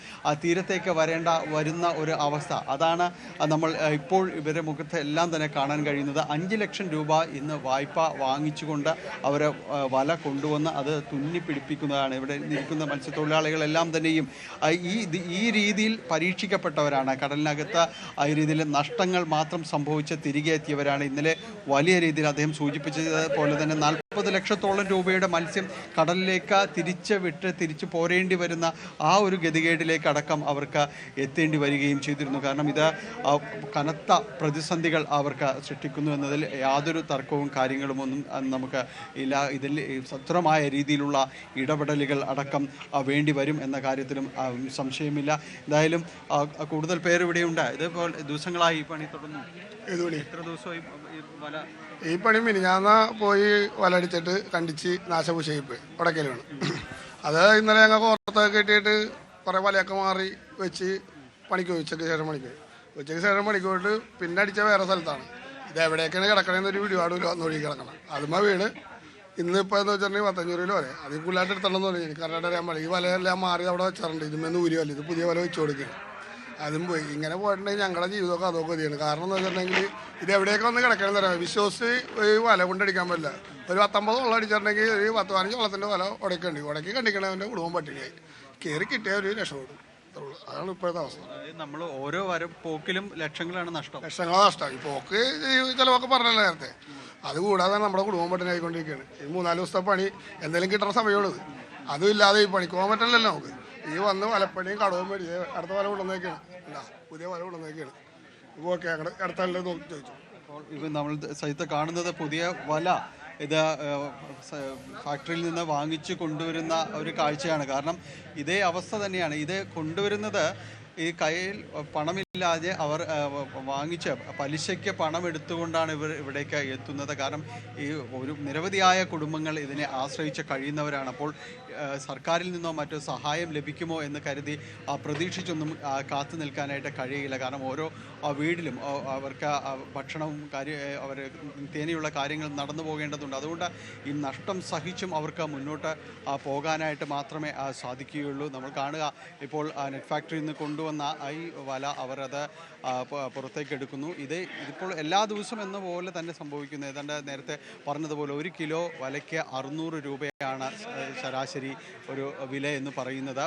തീരത്തേക്ക് വരുന്ന ഒരു അവസ്ഥ. അതാണ് നമ്മൾ ഇപ്പോൾ ഇവരുടെ മുഖത്ത് എല്ലാം തന്നെ കാണാൻ കഴിയുന്നത്. 5 ലക്ഷം രൂപ ഇന്ന് വായ്പ വാങ്ങിച്ചുകൊണ്ട് അവർ വല കൊണ്ടുവന്ന് അത് തുന്നി പിടിപ്പിക്കുന്നതാണ്. ഇവിടെ നിൽക്കുന്ന മത്സ്യത്തൊഴിലാളികളെല്ലാം തന്നെയും ഈ രീതിയിൽ പരീക്ഷിക്കപ്പെട്ടവരാണ്. കടലിനകത്ത് ഈ രീതിയിൽ നഷ്ടങ്ങൾ മാത്രം സംഭവിച്ച് തിരികെ എത്തിയവരാണ്. ഇന്നലെ വലിയ രീതിയിൽ അദ്ദേഹം സൂചിപ്പിച്ചതുപോലെ തന്നെ 40 ലക്ഷത്തോളം രൂപയുടെ മത്സ്യം കടലിലേക്ക് തിരിച്ചു പോരേണ്ടി വരുന്ന ആ ഒരു ഗതികേടിലേക്ക് അടക്കം അവർക്ക് എത്തേണ്ടി വരികയും ചെയ്തിരുന്നു. കാരണം ഇത് കനത്ത പ്രതിസന്ധികൾ അവർക്ക് സൃഷ്ടിക്കുന്നു എന്നതിൽ യാതൊരു തർക്കവും കാര്യങ്ങളുമൊന്നും നമുക്ക് ഇല്ല. ഇതിൽ സത്രമായ രീതിയിലുള്ള ഇടപെടലുകൾ അടക്കം വേണ്ടി വരും എന്ന കാര്യത്തിലും സംശയമില്ല. എന്തായാലും കൂടുതൽ പേര് ഇവിടെയുണ്ട്. ഇതേപോലെ ദിവസങ്ങളായി ഈ പണി തുടർന്നു. എത്ര ദിവസമായി ഈ പണി മിനിഞ്ഞാന്ന് പോയി വലടിച്ചിട്ട് കണ്ടിച്ച് നാശപൂശയിൽ പോയി ഉടക്കൽ വേണം. അത് ഇന്നലെ ഞങ്ങൾക്ക് ഓർത്തൊക്കെ കിട്ടിയിട്ട് കുറേ വലയൊക്കെ മാറി വെച്ച് പണിക്ക് പോയി. ഉച്ചയ്ക്ക് ശേഷം പണിക്ക് പോയിട്ട് പിന്നെ അടിച്ച വേറെ സ്ഥലത്താണ്. ഇത് എവിടേക്കാണ് കിടക്കണേന്നൊരു പിടിപാട് വന്നൊഴുകി കിടക്കണം. അതുമ്മ വീണ് ഇന്നിപ്പോൾ എന്ന് വെച്ചിട്ടുണ്ടെങ്കിൽ 500 കിലോ വരെ അതിൽ കൂടുതലായിട്ട് എടുത്തണമെന്ന് പറഞ്ഞു. എനിക്ക് കറക്റ്റായിട്ട് അറിയാൻ പാടില്ല. ഈ വലയെല്ലാം മാറി അവിടെ വെച്ചാറുണ്ട്. ഇതിന്മേന്ന് ഊരി വല്ല ഇത് പുതിയ വല വെച്ച് കൊടുക്കുകയാണ്. അതും പോയി. ഇങ്ങനെ പോയിട്ടുണ്ടെങ്കിൽ ഞങ്ങളുടെ ജീവിതമൊക്കെ അതൊക്കെ മതിയാണ്. കാരണം എന്ന് വെച്ചിട്ടുണ്ടെങ്കിൽ ഇത് എവിടെയൊക്കെ വന്ന് കിടക്കണമെന്ന് പറയാം. വിശ്വസിച്ച് ഈ വല കൊണ്ടടിക്കാൻ പറ്റില്ല. ഒരു 19 വെള്ളം അടിച്ചിട്ടുണ്ടെങ്കിൽ ഒരു 10-15 വെള്ളത്തിൻ്റെ വല ഉടക്കി കണ്ടിക്കണവൻ്റെ കുടുംബം പട്ടിണിയായി കയറി കിട്ടിയ ഒരു രക്ഷപ്പെടും. അതാണ് ഇപ്പോഴത്തെ അവസ്ഥ. നമ്മൾ ഓരോ പോക്കിലും ലക്ഷങ്ങളാണ് നഷ്ടം. ലക്ഷങ്ങളാണ് നഷ്ടം. ഈ പോക്ക് ചിലവൊക്കെ പറഞ്ഞല്ലോ നേരത്തെ. അതുകൂടാതെ നമ്മുടെ കുടുംബം പട്ടിണിയായിക്കൊണ്ടിരിക്കുകയാണ്. ഈ 3-4 ദിവസത്തെ പണി എന്തെങ്കിലും കിട്ടുന്ന സമയമുള്ളത്. അതും ഇല്ലാതെ ഈ പണിക്ക് പോകാൻ പറ്റില്ലല്ലോ നമുക്ക്. ഈ വന്ന് വലപ്പണിയും കടവും മേടിച്ച് അടുത്ത വല കൊണ്ടുവന്നേക്കാണ്. പുതിയ വല കൊണ്ടുവന്നേക്കാണ്. ഇപ്പോൾ ഓക്കെ അടുത്തല്ലേ ചോദിച്ചു. അപ്പോൾ ഇത് നമ്മൾ സഹിත കാണുന്നത് പുതിയ വല ഇത് ഫാക്ടറിയിൽ നിന്ന് വാങ്ങിച്ച് കൊണ്ടുവരുന്ന ഒരു കാഴ്ചയാണ്. കാരണം ഇതേ അവസ്ഥ തന്നെയാണ്. ഇത് കൊണ്ടുവരുന്നത് ഈ കയ്യിൽ പണമില്ലാതെ അവർ വാങ്ങിച്ച് പലിശയ്ക്ക് പണം എടുത്തുകൊണ്ടാണ് ഇവിടേക്ക് എത്തുന്നത്. കാരണം ഈ ഒരു നിരവധിയായ കുടുംബങ്ങൾ ഇതിനെ ആശ്രയിച്ച് കഴിയുന്നവരാണ്. അപ്പോൾ സർക്കാരിൽ നിന്നോ മറ്റോ സഹായം ലഭിക്കുമോ എന്ന് കരുതി പ്രതീക്ഷിച്ചൊന്നും കാത്തു നിൽക്കാനായിട്ട് കഴിയില്ല. കാരണം ഓരോ വീട്ടിലും അവർക്ക് ഭക്ഷണവും അവർ തേനെയുള്ള കാര്യങ്ങൾ നടന്നു പോകേണ്ടതുണ്ട്. അതുകൊണ്ട് ഈ നഷ്ടം സഹിച്ചും അവർക്ക് മുന്നോട്ട് പോകാനായിട്ട് മാത്രമേ സാധിക്കുകയുള്ളൂ. നമ്മൾ കാണുക ഇപ്പോൾ നെറ്റ് ഫാക്ടറിയിൽ നിന്ന് കൊണ്ടുവന്ന ഈ വല അവരത് പുറത്തേക്ക് എടുക്കുന്നു. ഇതിപ്പോൾ എല്ലാ ദിവസവും എന്ന പോലെ തന്നെ സംഭവിക്കുന്നു. ഏതാണ്ട് നേരത്തെ പറഞ്ഞതുപോലെ 1 കിലോ വലയ്ക്ക് 600 രൂപയാണ് ശരാശരി ഒരു വില എന്ന് പറയുന്നത്.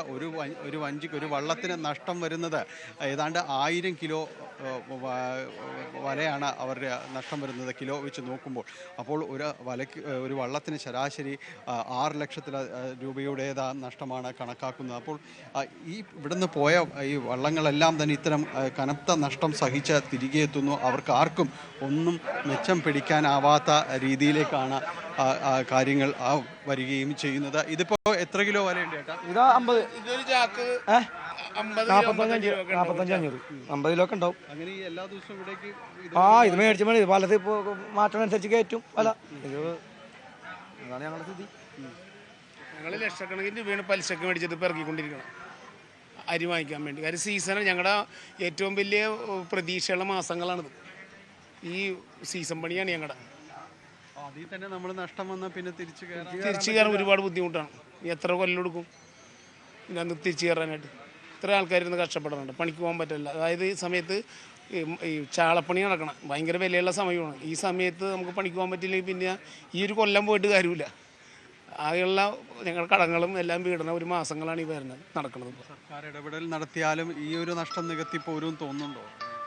ഒരു വഞ്ചിക്ക് ഒരു വള്ളത്തിന് നഷ്ടം വരുന്നത് ഏതാണ്ട് 1000 കിലോ വലയാണ് അവരുടെ നഷ്ടം വരുന്നത് കിലോ വെച്ച് നോക്കുമ്പോൾ. അപ്പോൾ ഒരു വള്ളത്തിന് ശരാശരി 6 ലക്ഷത്തിൽ രൂപയുടേതാ നഷ്ടമാണ് കണക്കാക്കുന്നത്. അപ്പോൾ ഇവിടുന്ന് പോയ ഈ വള്ളങ്ങളെല്ലാം തന്നെ ഇത്തരം കനത്ത നഷ്ടം സഹിച്ച് തിരികെ എത്തുന്നു. അവർക്ക് ആർക്കും ഒന്നും മെച്ചം പിടിക്കാനാവാത്ത രീതിയിലേക്കാണ് കാര്യങ്ങൾ വരികയും ചെയ്യുന്നത്. ഇതിപ്പോ എത്ര കിലോ വലയുണ്ട് ചേട്ടാ? ഇത് 50. ഇതൊരു ചാക്ക് 45-500 50 കിലോ ഒക്കെ ഉണ്ടാവും. അങ്ങനെ എല്ലാ ദിവസവും ഇവിടേക്ക് ഇത് മേടിച്ച് മതി. വലത് ഇപ്പോൾ മാറ്റമനുസരിച്ച് കയറ്റും വല. ഇത് ഇതാണ് ഞങ്ങളുടെ സ്ഥിതി. ഞങ്ങൾ ലക്ഷക്കണക്കിന് രൂപയാണ് പലിശക്ക് മേടിച്ചിട്ട് ഇപ്പോൾ ഇറക്കിക്കൊണ്ടിരിക്കണം അരി വാങ്ങിക്കാൻ വേണ്ടി. കാര്യം സീസണിൽ ഞങ്ങളുടെ ഏറ്റവും വലിയ പ്രതീക്ഷയുള്ള മാസങ്ങളാണിത്. ഈ സീസൺ പണിയാണ് ഞങ്ങളുടെ. അതിൽ തന്നെ നമ്മൾ നഷ്ടം വന്നാൽ പിന്നെ തിരിച്ചു കയറാൻ ഒരുപാട് ബുദ്ധിമുട്ടാണ്. എത്ര കൊല്ലം എടുക്കും ഇതിനകത്ത് തിരിച്ചു കയറാനായിട്ട്? ഇത്ര ആൾക്കാരിന്ന് കഷ്ടപ്പെടാറുണ്ട്. പണിക്ക് പോകാൻ പറ്റില്ല. അതായത് ഈ സമയത്ത് ഈ ചാളപ്പണി നടക്കണം. ഭയങ്കര വിലയുള്ള സമയമാണ്. ഈ സമയത്ത് നമുക്ക് പണിക്ക് പോകാൻ പറ്റില്ലെങ്കിൽ പിന്നെ ഈ ഒരു കൊല്ലം പോയിട്ട് കാര്യമില്ല. ആകെയുള്ള ഞങ്ങളുടെ കടങ്ങളും എല്ലാം വീടുന്ന ഒരു മാസങ്ങളാണ് ഈ വരുന്നത് നടക്കുന്നത്. സർക്കാർ ഇടപെടൽ നടത്തിയാലും ഈ ഒരു നഷ്ടം നികത്തി പോരും തോന്നുന്നുണ്ടോ?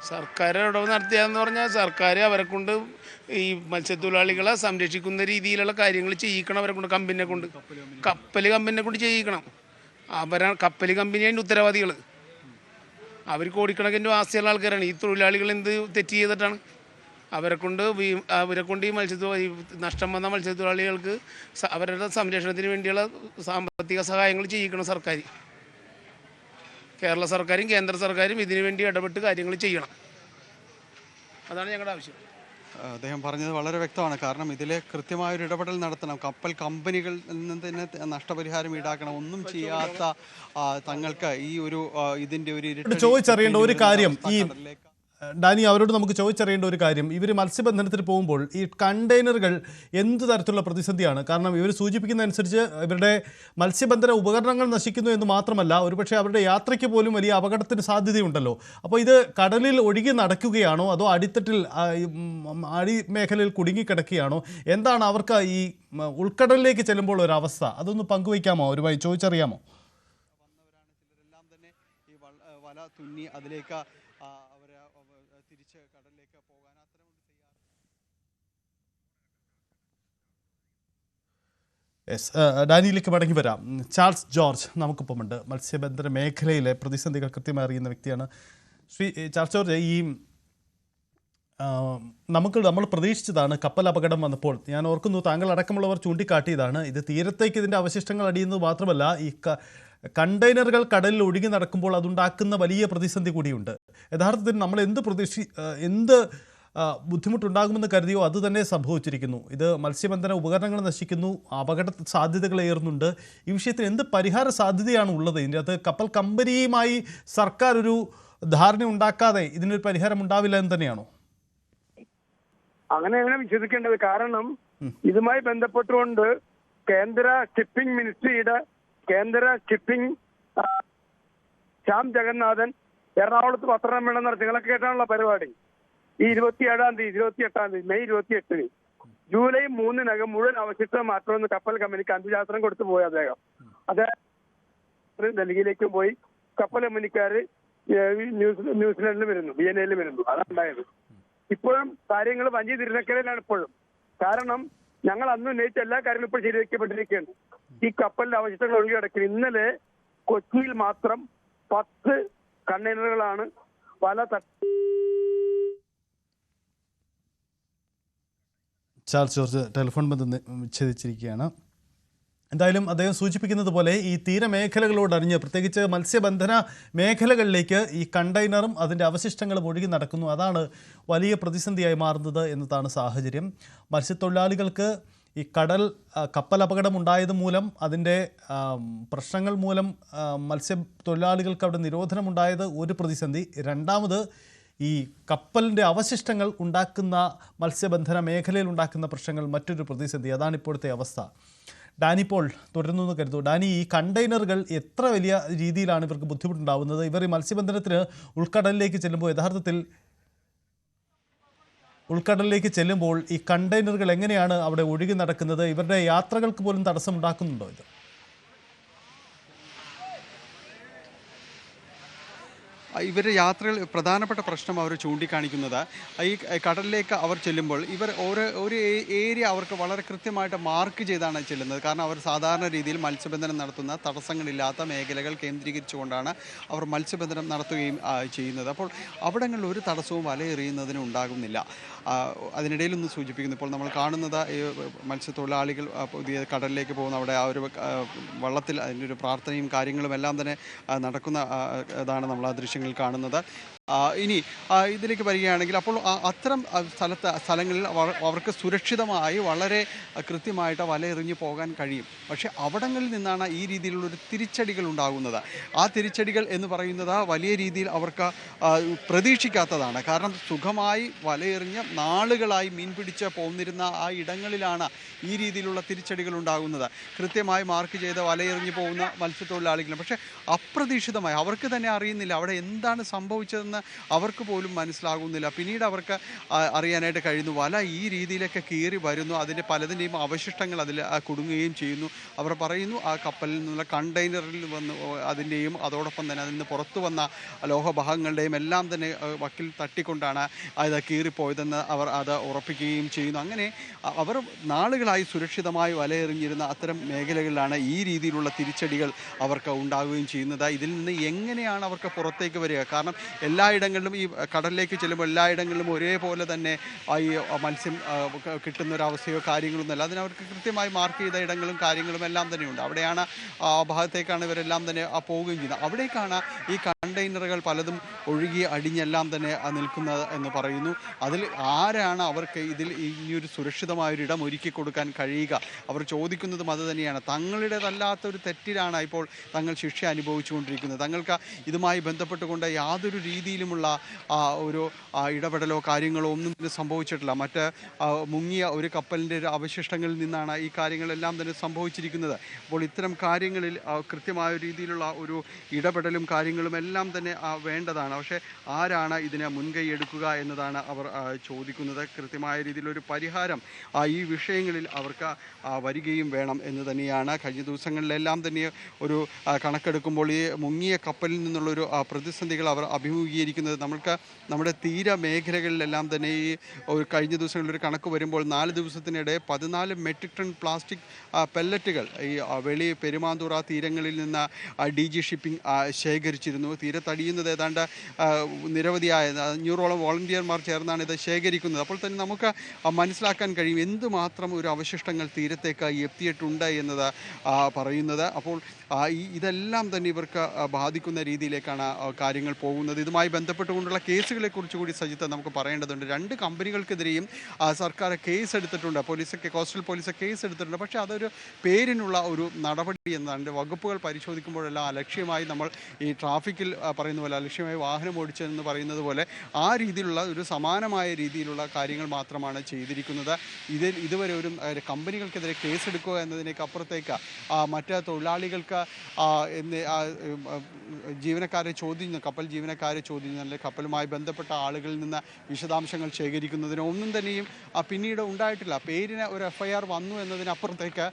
സർക്കാർ ഇടപെടൽ നടത്തിയാന്ന് പറഞ്ഞാൽ സർക്കാർ അവരെ കൊണ്ട് ഈ മത്സ്യത്തൊഴിലാളികളെ സംരക്ഷിക്കുന്ന രീതിയിലുള്ള കാര്യങ്ങൾ ചെയ്യിക്കണം. അവരെ കൊണ്ട് കമ്പനിയെ കൊണ്ട് കപ്പൽ കമ്പനിയെ കൊണ്ട് ചെയ്യിക്കണം. കപ്പൽ കമ്പനിയാണ് ഉത്തരവാദികൾ. അവർ കോടിക്കണക്കിന് ആസ്തിയുള്ള ആൾക്കാരാണ്. ഈ തൊഴിലാളികൾ എന്ത് തെറ്റ് ചെയ്തിട്ടാണ്? അവരെ കൊണ്ട് ഈ നഷ്ടം വന്ന മത്സ്യത്തൊഴിലാളികൾക്ക് അവരുടെ സംരക്ഷണത്തിന് വേണ്ടിയുള്ള സാമ്പത്തിക സഹായങ്ങൾ ചെയ്യിക്കണം സർക്കാർ. കേരള സർക്കാരും കേന്ദ്ര സർക്കാരും ഇതിനു വേണ്ടി ഇടപെട്ട് കാര്യങ്ങൾ ചെയ്യണം. അതാണ് ഞങ്ങളുടെ ആവശ്യം. അദ്ദേഹം പറഞ്ഞത് വളരെ വ്യക്തമാണ്. കാരണം ഇതിൽ കൃത്യമായൊരു ഇടപെടൽ നടത്തണം. കപ്പൽ കമ്പനികളിൽ നിന്ന് തന്നെ നഷ്ടപരിഹാരം ഈടാക്കണം. ഒന്നും ചെയ്യാത്ത തങ്ങൾക്ക് ഈ ഒരു ഇതിൻ്റെ ഒരു ചോദിച്ചറിയേണ്ട ഒരു കാര്യം, ഈ ഡാനി അവരോട് നമുക്ക് ചോദിച്ചറിയേണ്ട ഒരു കാര്യം, ഇവർ മത്സ്യബന്ധനത്തിന് പോകുമ്പോൾ ഈ കണ്ടെയ്നറുകൾ എന്ത് തരത്തിലുള്ള പ്രതിസന്ധിയാണ്? കാരണം ഇവർ സൂചിപ്പിക്കുന്നതനുസരിച്ച് ഇവരുടെ മത്സ്യബന്ധന ഉപകരണങ്ങൾ നശിക്കുന്നു എന്ന് മാത്രമല്ല, ഒരുപക്ഷെ അവരുടെ യാത്രയ്ക്ക് പോലും വലിയ അപകടത്തിന് സാധ്യതയുണ്ടല്ലോ. അപ്പോൾ ഇത് കടലിൽ ഒഴുകി നടക്കുകയാണോ അതോ അടിത്തട്ടിൽ അടിമേഖലയിൽ കുടുങ്ങിക്കിടക്കുകയാണോ? എന്താണ് അവർക്ക് ഈ ഉൾക്കടലിലേക്ക് ചെല്ലുമ്പോൾ ഒരവസ്ഥ? അതൊന്ന് പങ്കുവയ്ക്കാമോ? ഒരുമായി ചോദിച്ചറിയാമോ? ചിലരെല്ലാം തന്നെ ഈ വല തുന്നി അതിലേക്ക് തിരിച്ച് കടലിലേക്ക് പോകാൻ ഡാനിയിലേക്ക് മടങ്ങി വരാം. ചാൾസ് ജോർജ് നമുക്കൊപ്പമുണ്ട്. മത്സ്യബന്ധന മേഖലയിലെ പ്രതിസന്ധികൾ കൃത്യമായി അറിയുന്ന വ്യക്തിയാണ്. ശ്രീ ചാൾസ് ജോർജ്, ഈ നമ്മൾ പ്രതീക്ഷിച്ചതാണ് കപ്പൽ അപകടം വന്നപ്പോൾ. ഞാൻ ഓർക്കുന്നു താങ്കൾ അടക്കമുള്ളവർ ചൂണ്ടിക്കാട്ടിയതാണ് ഇത് തീരത്തേക്ക് ഇതിൻ്റെ അവശിഷ്ടങ്ങൾ അടിയുന്നത് മാത്രമല്ല, ഈ കണ്ടെയ്നറുകൾ കടലിൽ ഒഴുകി നടക്കുമ്പോൾ അതുണ്ടാക്കുന്ന വലിയ പ്രതിസന്ധി കൂടിയുണ്ട്. യഥാർത്ഥത്തിൽ നമ്മൾ എന്ത് ബുദ്ധിമുട്ടുണ്ടാകുമെന്ന് കരുതിയോ അത് തന്നെ സംഭവിച്ചിരിക്കുന്നു. ഇത് മത്സ്യബന്ധന ഉപകരണങ്ങൾ നശിക്കുന്നു, അപകട സാധ്യതകളേറുന്നുണ്ട്. ഈ വിഷയത്തിൽ എന്ത് പരിഹാര സാധ്യതയാണ് ഉള്ളത്? ഇതിൻ്റെ അകത്ത് കപ്പൽ കമ്പനിയുമായി സർക്കാർ ഒരു ധാരണ ഉണ്ടാക്കാതെ ഇതിനൊരു പരിഹാരം ഉണ്ടാവില്ല എന്ന് തന്നെയാണോ? അങ്ങനെയാണ് വിശ്വസിക്കേണ്ടത്. കാരണം ഇതുമായി ബന്ധപ്പെട്ടുകൊണ്ട് കേന്ദ്ര ഷിപ്പിംഗ് മിനിസ്ട്രിയുടെ ഷിപ്പിംഗ് ശ്യാം ജഗന്നാഥൻ എറണാകുളത്ത് പത്രസമ്മേളനം നടത്തി. നിങ്ങളൊക്കെ കേട്ടാണല്ലോ പരിപാടി. ഈ 28 തീയതി മെയ് 28 ജൂലൈ 3 മുഴുവൻ അവശിഷ്ടം മാറ്റണമെന്ന് കപ്പൽ കമ്പനിക്ക് അന്ത്യശാസ്ത്രം കൊടുത്തു പോയി അദ്ദേഹം. ഡൽഹിയിലേക്കും പോയി. കപ്പൽ കമ്പനിക്കാര് ന്യൂസിലൻഡിൽ വരുന്നു, വിയന്നയിൽ വരുന്നു. അതുണ്ടായത്. ഇപ്പോഴും കാര്യങ്ങൾ വഞ്ചി തിരുനക്കരയിലാണ് ഇപ്പോഴും. കാരണം ഞങ്ങൾ അന്ന് ഉന്നയിച്ച എല്ലാ കാര്യങ്ങളും ഇപ്പോൾ ശരിവെക്കപ്പെട്ടിരിക്കുകയാണ്. ഈ കപ്പലിന്റെ അവശിഷ്ടങ്ങൾ ഒഴുകി കിടക്കുന്നത്. ഇന്നലെ കൊച്ചിയിൽ മാത്രം 10 കണ്ടെയ്നറുകളാണ് പല ചാൾസ് ജോർജ് ടെലിഫോൺ ബന്ധം വിച്ഛേദിച്ചിരിക്കുകയാണ്. എന്തായാലും അദ്ദേഹം സൂചിപ്പിക്കുന്നത് പോലെ ഈ തീരമേഖലകളോടറിഞ്ഞ് പ്രത്യേകിച്ച് മത്സ്യബന്ധന മേഖലകളിലേക്ക് ഈ കണ്ടെയ്നറും അതിൻ്റെ അവശിഷ്ടങ്ങളും ഒഴുകി നടക്കുന്നു. അതാണ് വലിയ പ്രതിസന്ധിയായി മാറുന്നത് എന്നതാണ് സാഹചര്യം. മത്സ്യത്തൊഴിലാളികൾക്ക് ഈ കപ്പൽ അപകടമുണ്ടായത് മൂലം അതിൻ്റെ പ്രശ്നങ്ങൾ മൂലം മത്സ്യത്തൊഴിലാളികൾക്ക് അവിടെ നിരോധനമുണ്ടായത് ഒരു പ്രതിസന്ധി. രണ്ടാമത് ഈ കപ്പലിൻ്റെ അവശിഷ്ടങ്ങൾ ഉണ്ടാക്കുന്ന മത്സ്യബന്ധന മേഖലയിൽ ഉണ്ടാക്കുന്ന പ്രശ്നങ്ങൾ മറ്റൊരു പ്രതിസന്ധി. അതാണ് ഇപ്പോഴത്തെ അവസ്ഥ. ഡാനി പോൾ തുടരുന്നു എന്ന് കരുതൂ. ഡാനി, ഈ കണ്ടെയ്നറുകൾ എത്ര വലിയ രീതിയിലാണ് ഇവർക്ക് ബുദ്ധിമുട്ടുണ്ടാവുന്നത്? ഇവർ ഈ മത്സ്യബന്ധനത്തിന് ഉൾക്കടലിലേക്ക് ചെല്ലുമ്പോൾ ഈ കണ്ടെയ്നറുകൾ എങ്ങനെയാണ് അവിടെ ഒഴുകി നടക്കുന്നത്? ഇവരുടെ യാത്രകൾക്ക് പോലും തടസ്സമുണ്ടാക്കുന്നുണ്ടോ ഇത്? ഇവരുടെ യാത്രകൾ പ്രധാനപ്പെട്ട പ്രശ്നം അവർ ചൂണ്ടിക്കാണിക്കുന്നത് ഈ കടലിലേക്ക് അവർ ചെല്ലുമ്പോൾ ഇവർ ഒരു ഏരിയ അവർക്ക് വളരെ കൃത്യമായിട്ട് മാർക്ക് ചെയ്താണ് ചെല്ലുന്നത്. കാരണം അവർ സാധാരണ രീതിയിൽ മത്സ്യബന്ധനം നടത്തുന്ന തടസ്സങ്ങളില്ലാത്ത മേഖലകൾ കേന്ദ്രീകരിച്ചുകൊണ്ടാണ് അവർ മത്സ്യബന്ധനം നടത്തുകയും ചെയ്യുന്നത്. അപ്പോൾ അവിടങ്ങളിൽ ഒരു തടസ്സവും വലയെറിയുന്നതിന് ഉണ്ടാകുന്നില്ല. അതിനിടയിലൊന്ന് സൂചിപ്പിക്കുന്നു, ഇപ്പോൾ നമ്മൾ കാണുന്നത് മത്സ്യത്തൊഴിലാളികൾ പുതിയ കടലിലേക്ക് പോകുന്ന അവിടെ ആ ഒരു വള്ളത്തിൽ അതിൻ്റെ ഒരു പ്രാർത്ഥനയും കാര്യങ്ങളും എല്ലാം തന്നെ നടക്കുന്ന ഇതാണ് നമ്മൾ ആ ദൃശ്യങ്ങൾ കാണുന്നത്. ഇനി ഇതിലേക്ക് വരികയാണെങ്കിൽ അപ്പോൾ അത്തരം സ്ഥലങ്ങളിൽ അവർക്ക് സുരക്ഷിതമായി വളരെ കൃത്യമായിട്ട് വലയെറിഞ്ഞു പോകാൻ കഴിയും. പക്ഷേ അവിടങ്ങളിൽ നിന്നാണ് ഈ രീതിയിലുള്ളൊരു തിരിച്ചടികൾ ഉണ്ടാകുന്നത്. ആ തിരിച്ചടികൾ എന്ന് പറയുന്നത് വലിയ രീതിയിൽ അവർക്ക് പ്രതീക്ഷിക്കാത്തതാണ്. കാരണം സുഖമായി വലയെറിഞ്ഞ് നാളുകളായി മീൻ പിടിച്ച് പോന്നിരുന്ന ആ ഇടങ്ങളിലാണ് ഈ രീതിയിലുള്ള തിരിച്ചടികൾ ഉണ്ടാകുന്നത്. കൃത്യമായി മാർക്ക് ചെയ്ത് വലയെറിഞ്ഞു പോകുന്ന മത്സ്യത്തൊഴിലാളികളും പക്ഷേ അപ്രതീക്ഷിതമായി അവർക്ക് തന്നെ അറിയുന്നില്ല അവിടെ എന്താണ് സംഭവിച്ചതെന്ന് അവർക്ക് പോലും മനസ്സിലാകുന്നില്ല. പിന്നീട് അവർക്ക് അറിയാനായിട്ട് കഴിയുന്നു വല ഈ രീതിയിലൊക്കെ കീറി വരുന്നു, അതിൻ്റെ പലതിൻ്റെയും അവശിഷ്ടങ്ങൾ അതിൽ കുടുങ്ങുകയും ചെയ്യുന്നു. അവർ പറയുന്നു ആ കപ്പലിൽ നിന്നുള്ള കണ്ടെയ്നറിൽ വന്ന് അതിൻ്റെയും അതോടൊപ്പം തന്നെ അതിൽ നിന്ന് പുറത്തു വന്ന ലോഹഭാഗങ്ങളുടെയും എല്ലാം തന്നെ വക്കിൽ തട്ടിക്കൊണ്ടാണ് അത് കീറിപ്പോയതെന്ന് അവർ അത് ഉറപ്പിക്കുകയും ചെയ്യുന്നു. അങ്ങനെ അവർ നാളുകളായി സുരക്ഷിതമായി വലയെറിഞ്ഞിരുന്ന അത്തരം മേഖലകളിലാണ് ഈ രീതിയിലുള്ള തിരിച്ചടികൾ അവർക്ക് ഉണ്ടാവുകയും ചെയ്യുന്നത്. ഇതിൽ നിന്ന് എങ്ങനെയാണ് അവർക്ക് പുറത്തേക്ക് വരിക? കാരണം എല്ലായിടങ്ങളിലും ഈ കടലിലേക്ക് ചെല്ലുമ്പോൾ എല്ലായിടങ്ങളിലും ഒരേപോലെ തന്നെ ഈ മത്സ്യം കിട്ടുന്നൊരവസ്ഥയോ കാര്യങ്ങളൊന്നുമല്ല. അതിനവർക്ക് കൃത്യമായി മാർക്ക് ചെയ്ത ഇടങ്ങളും കാര്യങ്ങളും എല്ലാം തന്നെയുണ്ട്. അവിടെയാണ് ആ ഭാഗത്തേക്കാണ് ഇവരെല്ലാം തന്നെ പോവുകയും ചെയ്യുന്നത്. അവിടേക്കാണ് ഈ കണ്ടെയ്നറുകൾ പലതും ഒഴുകി അടിഞ്ഞെല്ലാം തന്നെ നിൽക്കുന്നത് എന്ന് പറയുന്നു. അതിൽ ആരാണ് അവർക്ക് ഇതിൽ ഇനിയൊരു സുരക്ഷിതമായൊരിടം ഒരുക്കി കൊടുക്കാൻ കഴിയുക? അവർ ചോദിക്കുന്നതും അത് തന്നെയാണ്. തങ്ങളുടേതല്ലാത്തൊരു തെറ്റിലാണ് ഇപ്പോൾ തങ്ങൾ ശിക്ഷ അനുഭവിച്ചുകൊണ്ടിരിക്കുന്നത്. തങ്ങൾക്ക് ഇതുമായി ബന്ധപ്പെട്ടുകൊണ്ട് യാതൊരു രീതിയിലുമുള്ള ഒരു ഇടപെടലോ കാര്യങ്ങളോ ഒന്നും തന്നെ സംഭവിച്ചിട്ടില്ല. മറ്റ് മുങ്ങിയ ഒരു കപ്പലിൻ്റെ അവശിഷ്ടങ്ങളിൽ നിന്നാണ് ഈ കാര്യങ്ങളെല്ലാം തന്നെ സംഭവിച്ചിരിക്കുന്നത്. അപ്പോൾ ഇത്തരം കാര്യങ്ങളിൽ കൃത്യമായ രീതിയിലുള്ള ഒരു ഇടപെടലും കാര്യങ്ങളും എല്ലാം തന്നെ വേണ്ടതാണ്. പക്ഷേ ആരാണ് ഇതിനെ മുൻകൈ എടുക്കുക എന്നതാണ് അവർ ചോദിക്കുന്നത്. കൃത്യമായ രീതിയിലൊരു പരിഹാരം ഈ വിഷയങ്ങളിൽ അവർക്ക് വരികയും വേണം എന്ന് തന്നെയാണ്. കഴിഞ്ഞ ദിവസങ്ങളിലെല്ലാം തന്നെ ഒരു കണക്കെടുക്കുമ്പോൾ ഈ മുങ്ങിയ കപ്പലിൽ നിന്നുള്ളൊരു പ്രതിസന്ധികൾ അവർ അഭിമുഖീകരിക്കുന്നത് നമ്മുടെ തീരമേഖലകളിലെല്ലാം തന്നെ ഈ ഒരു കഴിഞ്ഞ ദിവസങ്ങളിലൊരു കണക്ക് വരുമ്പോൾ 4 ദിവസത്തിനിടെ 14 മെട്രിക് ടൺ പ്ലാസ്റ്റിക് പെല്ലറ്റുകൾ ഈ വെളി പെരുമാന്തൂർ തീരങ്ങളിൽ നിന്ന് DG ഷിപ്പിംഗ് ശേഖരിച്ചിരുന്നു. തീരത്തടിയുന്നത് ഏതാണ്ട് നിരവധിയായ 500ഓളം വോളണ്ടിയർമാർ ചേർന്നാണ് ഇത് ശേഖരിക്കുന്നത്. അപ്പോൾ തന്നെ നമുക്ക് മനസ്സിലാക്കാൻ കഴിയും എന്തുമാത്രം ഒരു അവശിഷ്ടങ്ങൾ തീരത്തേക്ക് എത്തിയിട്ടുണ്ട് എന്നത് പറയുന്നത്. അപ്പോൾ ഇതെല്ലാം തന്നെ ഇവർക്ക് ബാധിക്കുന്ന രീതിയിലേക്കാണ് കാര്യങ്ങൾ പോകുന്നത്. ഇതുമായി ബന്ധപ്പെട്ടുകൊണ്ടുള്ള കേസുകളെ കുറിച്ച് കൂടി സജിത്ത് നമുക്ക് പറയേണ്ടതുണ്ട്. 2 കമ്പനികൾക്കെതിരെയും സർക്കാർ കേസ് എടുത്തിട്ടുണ്ട്. കോസ്റ്റൽ പോലീസ് കേസ് എടുത്തിട്ടുണ്ട്. പക്ഷേ അതൊരു പേരിനുള്ള ഒരു നടപടി എന്നതാണ്. വകുപ്പുകൾ പരിശോധിക്കുമ്പോഴെല്ലാം അലക്ഷ്യമായി നമ്മൾ ഈ ട്രാഫിക്കിൽ പറയുന്ന പോലെ അലക്ഷ്യമായി വാഹനം ഓടിച്ചതെന്ന് പറയുന്നത് പോലെ ആ രീതിയിലുള്ള ഒരു സമാനമായ രീതിയിലുള്ള കാര്യങ്ങൾ മാത്രമാണ് ചെയ്തിരിക്കുന്നത്. ഇതുവരെ ഒരു കമ്പനികൾക്കെതിരെ കേസെടുക്കുക എന്നതിനേക്ക് അപ്പുറത്തേക്ക് മറ്റ് തൊഴിലാളികൾക്ക് ജീവനക്കാരെ കപ്പൽ ജീവനക്കാരെ ചോദ്യം അല്ലെങ്കിൽ കപ്പലുമായി ബന്ധപ്പെട്ട ആളുകളിൽ നിന്ന് വിശദാംശങ്ങൾ ശേഖരിക്കുന്നതിന് ഒന്നും തന്നെയും പിന്നീട് ഉണ്ടായിട്ടില്ല. പേരിന് ഒരു FIR വന്നു എന്നതിനപ്പുറത്തേക്ക്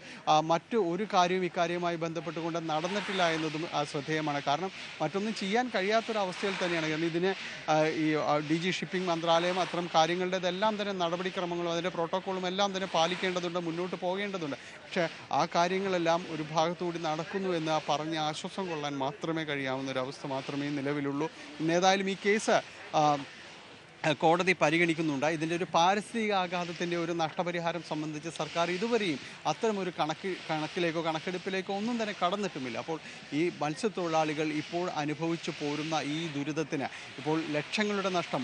മറ്റ് ഒരു കാര്യവും ഇക്കാര്യവുമായി ബന്ധപ്പെട്ടുകൊണ്ട് നടന്നിട്ടില്ല എന്നതും ശ്രദ്ധേയമാണ്. കാരണം മറ്റൊന്നും ചെയ്യാൻ കഴിയാത്തൊരവസ്ഥയിൽ തന്നെയാണ്. കാരണം ഇതിന് ഈ DG ഷിപ്പിംഗ് മന്ത്രാലയം അത്തരം കാര്യങ്ങളുടേതെല്ലാം തന്നെ നടപടിക്രമങ്ങളും അതിൻ്റെ പ്രോട്ടോക്കോളും എല്ലാം തന്നെ പാലിക്കേണ്ടതുണ്ട്, മുന്നോട്ട് പോകേണ്ടതുണ്ട്. പക്ഷേ ആ കാര്യങ്ങളെല്ലാം ഒരു ഭാഗത്തുകൂടി നടക്കുന്നു എന്ന് പറഞ്ഞ് ആശ്വാസം കൊള്ളാൻ മാത്രമേ കഴിയാവുന്ന ഒരവസ്ഥ മാത്രമേ നിലവിലുള്ളൂ. ഇന്നേതായാലും ഈ കേസ് കോടതി പരിഗണിക്കുന്നുണ്ട്. ഇതിൻ്റെ ഒരു പാരിസ്ഥിതിക ആഘാതത്തിൻ്റെ ഒരു നഷ്ടപരിഹാരം സംബന്ധിച്ച് സർക്കാർ ഇതുവരെയും അത്തരമൊരു കണക്കെടുപ്പിലേക്കോ ഒന്നും തന്നെ കടന്നിട്ടുമില്ല. അപ്പോൾ ഈ മത്സ്യത്തൊഴിലാളികൾ ഇപ്പോൾ അനുഭവിച്ചു പോരുന്ന ഈ ദുരിതത്തിന് ഇപ്പോൾ ലക്ഷങ്ങളുടെ നഷ്ടം,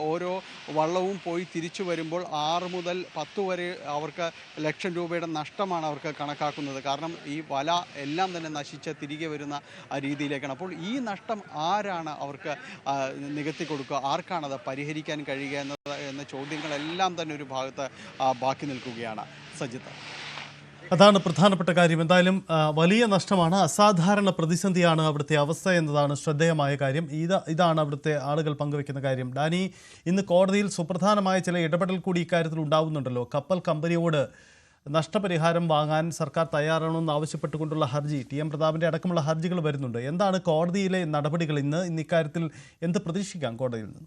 ഓരോ വള്ളവും പോയി തിരിച്ചു വരുമ്പോൾ 6 മുതൽ 10 വരെ അവർക്ക് ലക്ഷം രൂപയുടെ നഷ്ടമാണ് അവർക്ക് കണക്കാക്കുന്നത്. കാരണം ഈ വല എല്ലാം തന്നെ നശിച്ച് തിരികെ വരുന്ന രീതിയിലേക്കാണ്. അപ്പോൾ ഈ നഷ്ടം ആരാണ് അവർക്ക് നികത്തി കൊടുക്കുക, ആർക്കാണത് പരിഹരിക്കാൻ കഴിയുക എന്ന ചോദ്യങ്ങളെല്ലാം തന്നെ ഒരു ഭാഗത്ത് ബാക്കി നിൽക്കുകയാണ്. സജിത്ത്, അതാണ് പ്രധാനപ്പെട്ട കാര്യം. എന്തായാലും വലിയ നഷ്ടമാണ്, അസാധാരണ പ്രതിസന്ധിയാണ് അവിടുത്തെ അവസ്ഥ എന്നതാണ് ശ്രദ്ധേയമായ കാര്യം. ഇതാണ് അവിടുത്തെ ആളുകൾ പങ്കുവെക്കുന്ന കാര്യം. ഡാനി, ഇന്ന് കോടതിയിൽ സുപ്രധാനമായ ചില ഇടപെടൽ കൂടി ഇക്കാര്യത്തിൽ ഉണ്ടാവുന്നുണ്ടല്ലോ. കപ്പൽ കമ്പനിയോട് നഷ്ടപരിഹാരം വാങ്ങാൻ സർക്കാർ തയ്യാറാണെന്ന് ആവശ്യപ്പെട്ടുകൊണ്ടുള്ള ഹർജി, TM പ്രതാപൻ്റെ അടക്കമുള്ള ഹർജികൾ വരുന്നുണ്ട്. എന്താണ് കോടതിയിലെ നടപടികൾ? ഇന്ന് ഇക്കാര്യത്തിൽ എന്ത് പ്രതീക്ഷിക്കാം കോടതിയിൽ നിന്ന്?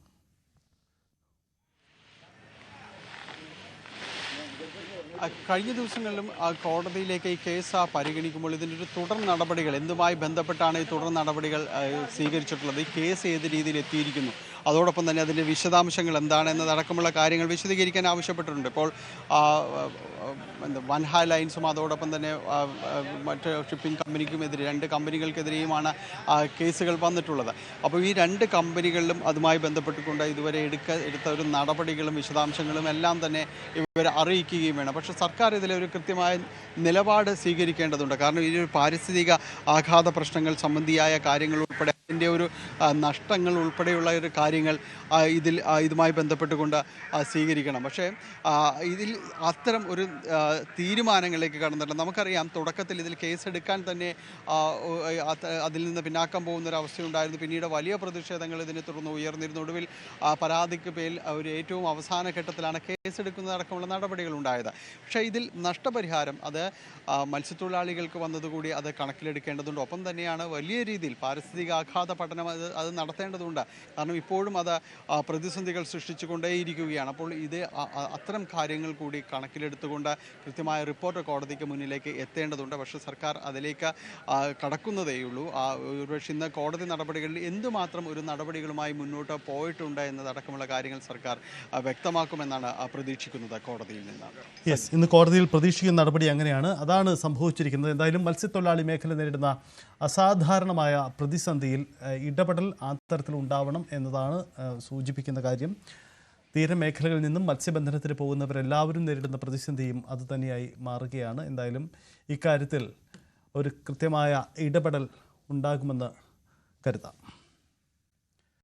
കഴിഞ്ഞ ദിവസങ്ങളിലും കോടതിയിലേക്ക് ഈ കേസ് പരിഗണിക്കുമ്പോൾ ഇതിൻ്റെ ഒരു തുടർ നടപടികൾ, എന്തുമായി ബന്ധപ്പെട്ടാണ് ഈ തുടർ നടപടികൾ സ്വീകരിച്ചിട്ടുള്ളത്, ഈ കേസ് ഏത് രീതിയിൽ എത്തിയിരിക്കുന്നു, അതോടൊപ്പം തന്നെ അതിൻ്റെ വിശദാംശങ്ങൾ എന്താണ് എന്നതടക്കമുള്ള കാര്യങ്ങൾ വിശദീകരിക്കാൻ ആവശ്യപ്പെട്ടിട്ടുണ്ട്. ഇപ്പോൾ വൻഹാ ലൈൻസും അതോടൊപ്പം തന്നെ മറ്റ് ഷിപ്പിംഗ് കമ്പനിക്കുമെതിരെ 2 കമ്പനികൾക്കെതിരെയുമാണ് കേസുകൾ വന്നിട്ടുള്ളത്. അപ്പോൾ ഈ 2 കമ്പനികളിലും അതുമായി ബന്ധപ്പെട്ടുകൊണ്ട് ഇതുവരെ എടുത്ത ഒരു നടപടികളും വിശദാംശങ്ങളും എല്ലാം തന്നെ ഇവരെ അറിയിക്കുകയും വേണം. പക്ഷേ സർക്കാർ ഇതിലൊരു കൃത്യമായ നിലപാട് സ്വീകരിക്കേണ്ടതുണ്ട്. കാരണം ഈ ഒരു പാരിസ്ഥിതിക ആഘാത പ്രശ്നങ്ങൾ സംബന്ധിയായ കാര്യങ്ങൾ ഉൾപ്പെടെ അതിൻ്റെ ഒരു നഷ്ടങ്ങൾ ഉൾപ്പെടെയുള്ള ഒരു കാര്യങ്ങൾ ഇതുമായി ബന്ധപ്പെട്ടുകൊണ്ട് സ്വീകരിക്കണം. പക്ഷേ ഇതിൽ അത്തരം ഒരു തീരുമാനങ്ങളിലേക്ക് കടന്നിട്ടില്ല. നമുക്കറിയാം, തുടക്കത്തിൽ ഇതിൽ കേസെടുക്കാൻ തന്നെ അതിൽ നിന്ന് പിന്നാക്കം പോകുന്നൊരവസ്ഥയുണ്ടായിരുന്നു. പിന്നീട് വലിയ പ്രതിഷേധങ്ങൾ ഇതിനെ തുടർന്ന് ഉയർന്നിരുന്നു. ഒടുവിൽ പരാതിക്ക് പേരിൽ ഒരു ഏറ്റവും അവസാന ഘട്ടത്തിലാണ് കേസെടുക്കുന്നതടക്കമുള്ള നടപടികൾ ഉണ്ടായത്. പക്ഷേ ഇതിൽ നഷ്ടപരിഹാരം അത് മത്സ്യത്തൊഴിലാളികൾക്ക് വന്നതുകൂടി അത് കണക്കിലെടുക്കേണ്ടതുണ്ട്. ഒപ്പം തന്നെയാണ് വലിയ രീതിയിൽ പാരിസ്ഥിതിക ആഘാത പഠനം അത് നടത്തേണ്ടതുണ്ട്. കാരണം ഇപ്പോഴും അത് പ്രതിസന്ധികൾ സൃഷ്ടിച്ചുകൊണ്ടേയിരിക്കുകയാണ്. അപ്പോൾ ഇത് അത്തരം കാര്യങ്ങൾ കൂടി കണക്കിലെടുത്തുകൊണ്ട് കൃത്യമായ റിപ്പോർട്ട് കോടതിക്ക് മുന്നിലേക്ക് എത്തേണ്ടതുണ്ട്. പക്ഷേ സർക്കാർ അതിലേക്ക് കടക്കുന്നതേയുള്ളൂ. ഒരുപക്ഷെ ഇന്ന് കോടതി നടപടികളിൽ എന്തുമാത്രം ഒരു നടപടികളുമായി മുന്നോട്ട് പോയിട്ടുണ്ട് എന്നതടക്കമുള്ള കാര്യങ്ങൾ സർക്കാർ വ്യക്തമാക്കുമെന്നാണ് പ്രതീക്ഷിക്കുന്നത് കോടതിയിൽ നിന്ന്. യെസ്, ഇന്ന് കോടതിയിൽ പ്രതീക്ഷിക്കുന്ന നടപടി അങ്ങനെയാണ്, അതാണ് സംഭവിച്ചിരിക്കുന്നത്. എന്തായാലും മത്സ്യത്തൊഴിലാളി മേഖല നേരിടുന്ന അസാധാരണമായ പ്രതിസന്ധിയിൽ ഇടപെടൽ അത്തരത്തിൽ ഉണ്ടാവണം എന്നതാണ് സൂചിപ്പിക്കുന്ന കാര്യം. തീരമേഖലകളിൽ നിന്നും മത്സ്യബന്ധനത്തിന് പോകുന്നവരെല്ലാവരും നേരിടുന്ന പ്രതിസന്ധിയും അതുതന്നെയായി മാറുകയാണ്. എന്തായാലും ഇക്കാര്യത്തിൽ ഒരു കൃത്യമായ ഇടപെടൽ ഉണ്ടാകുമെന്ന് കരുതാം.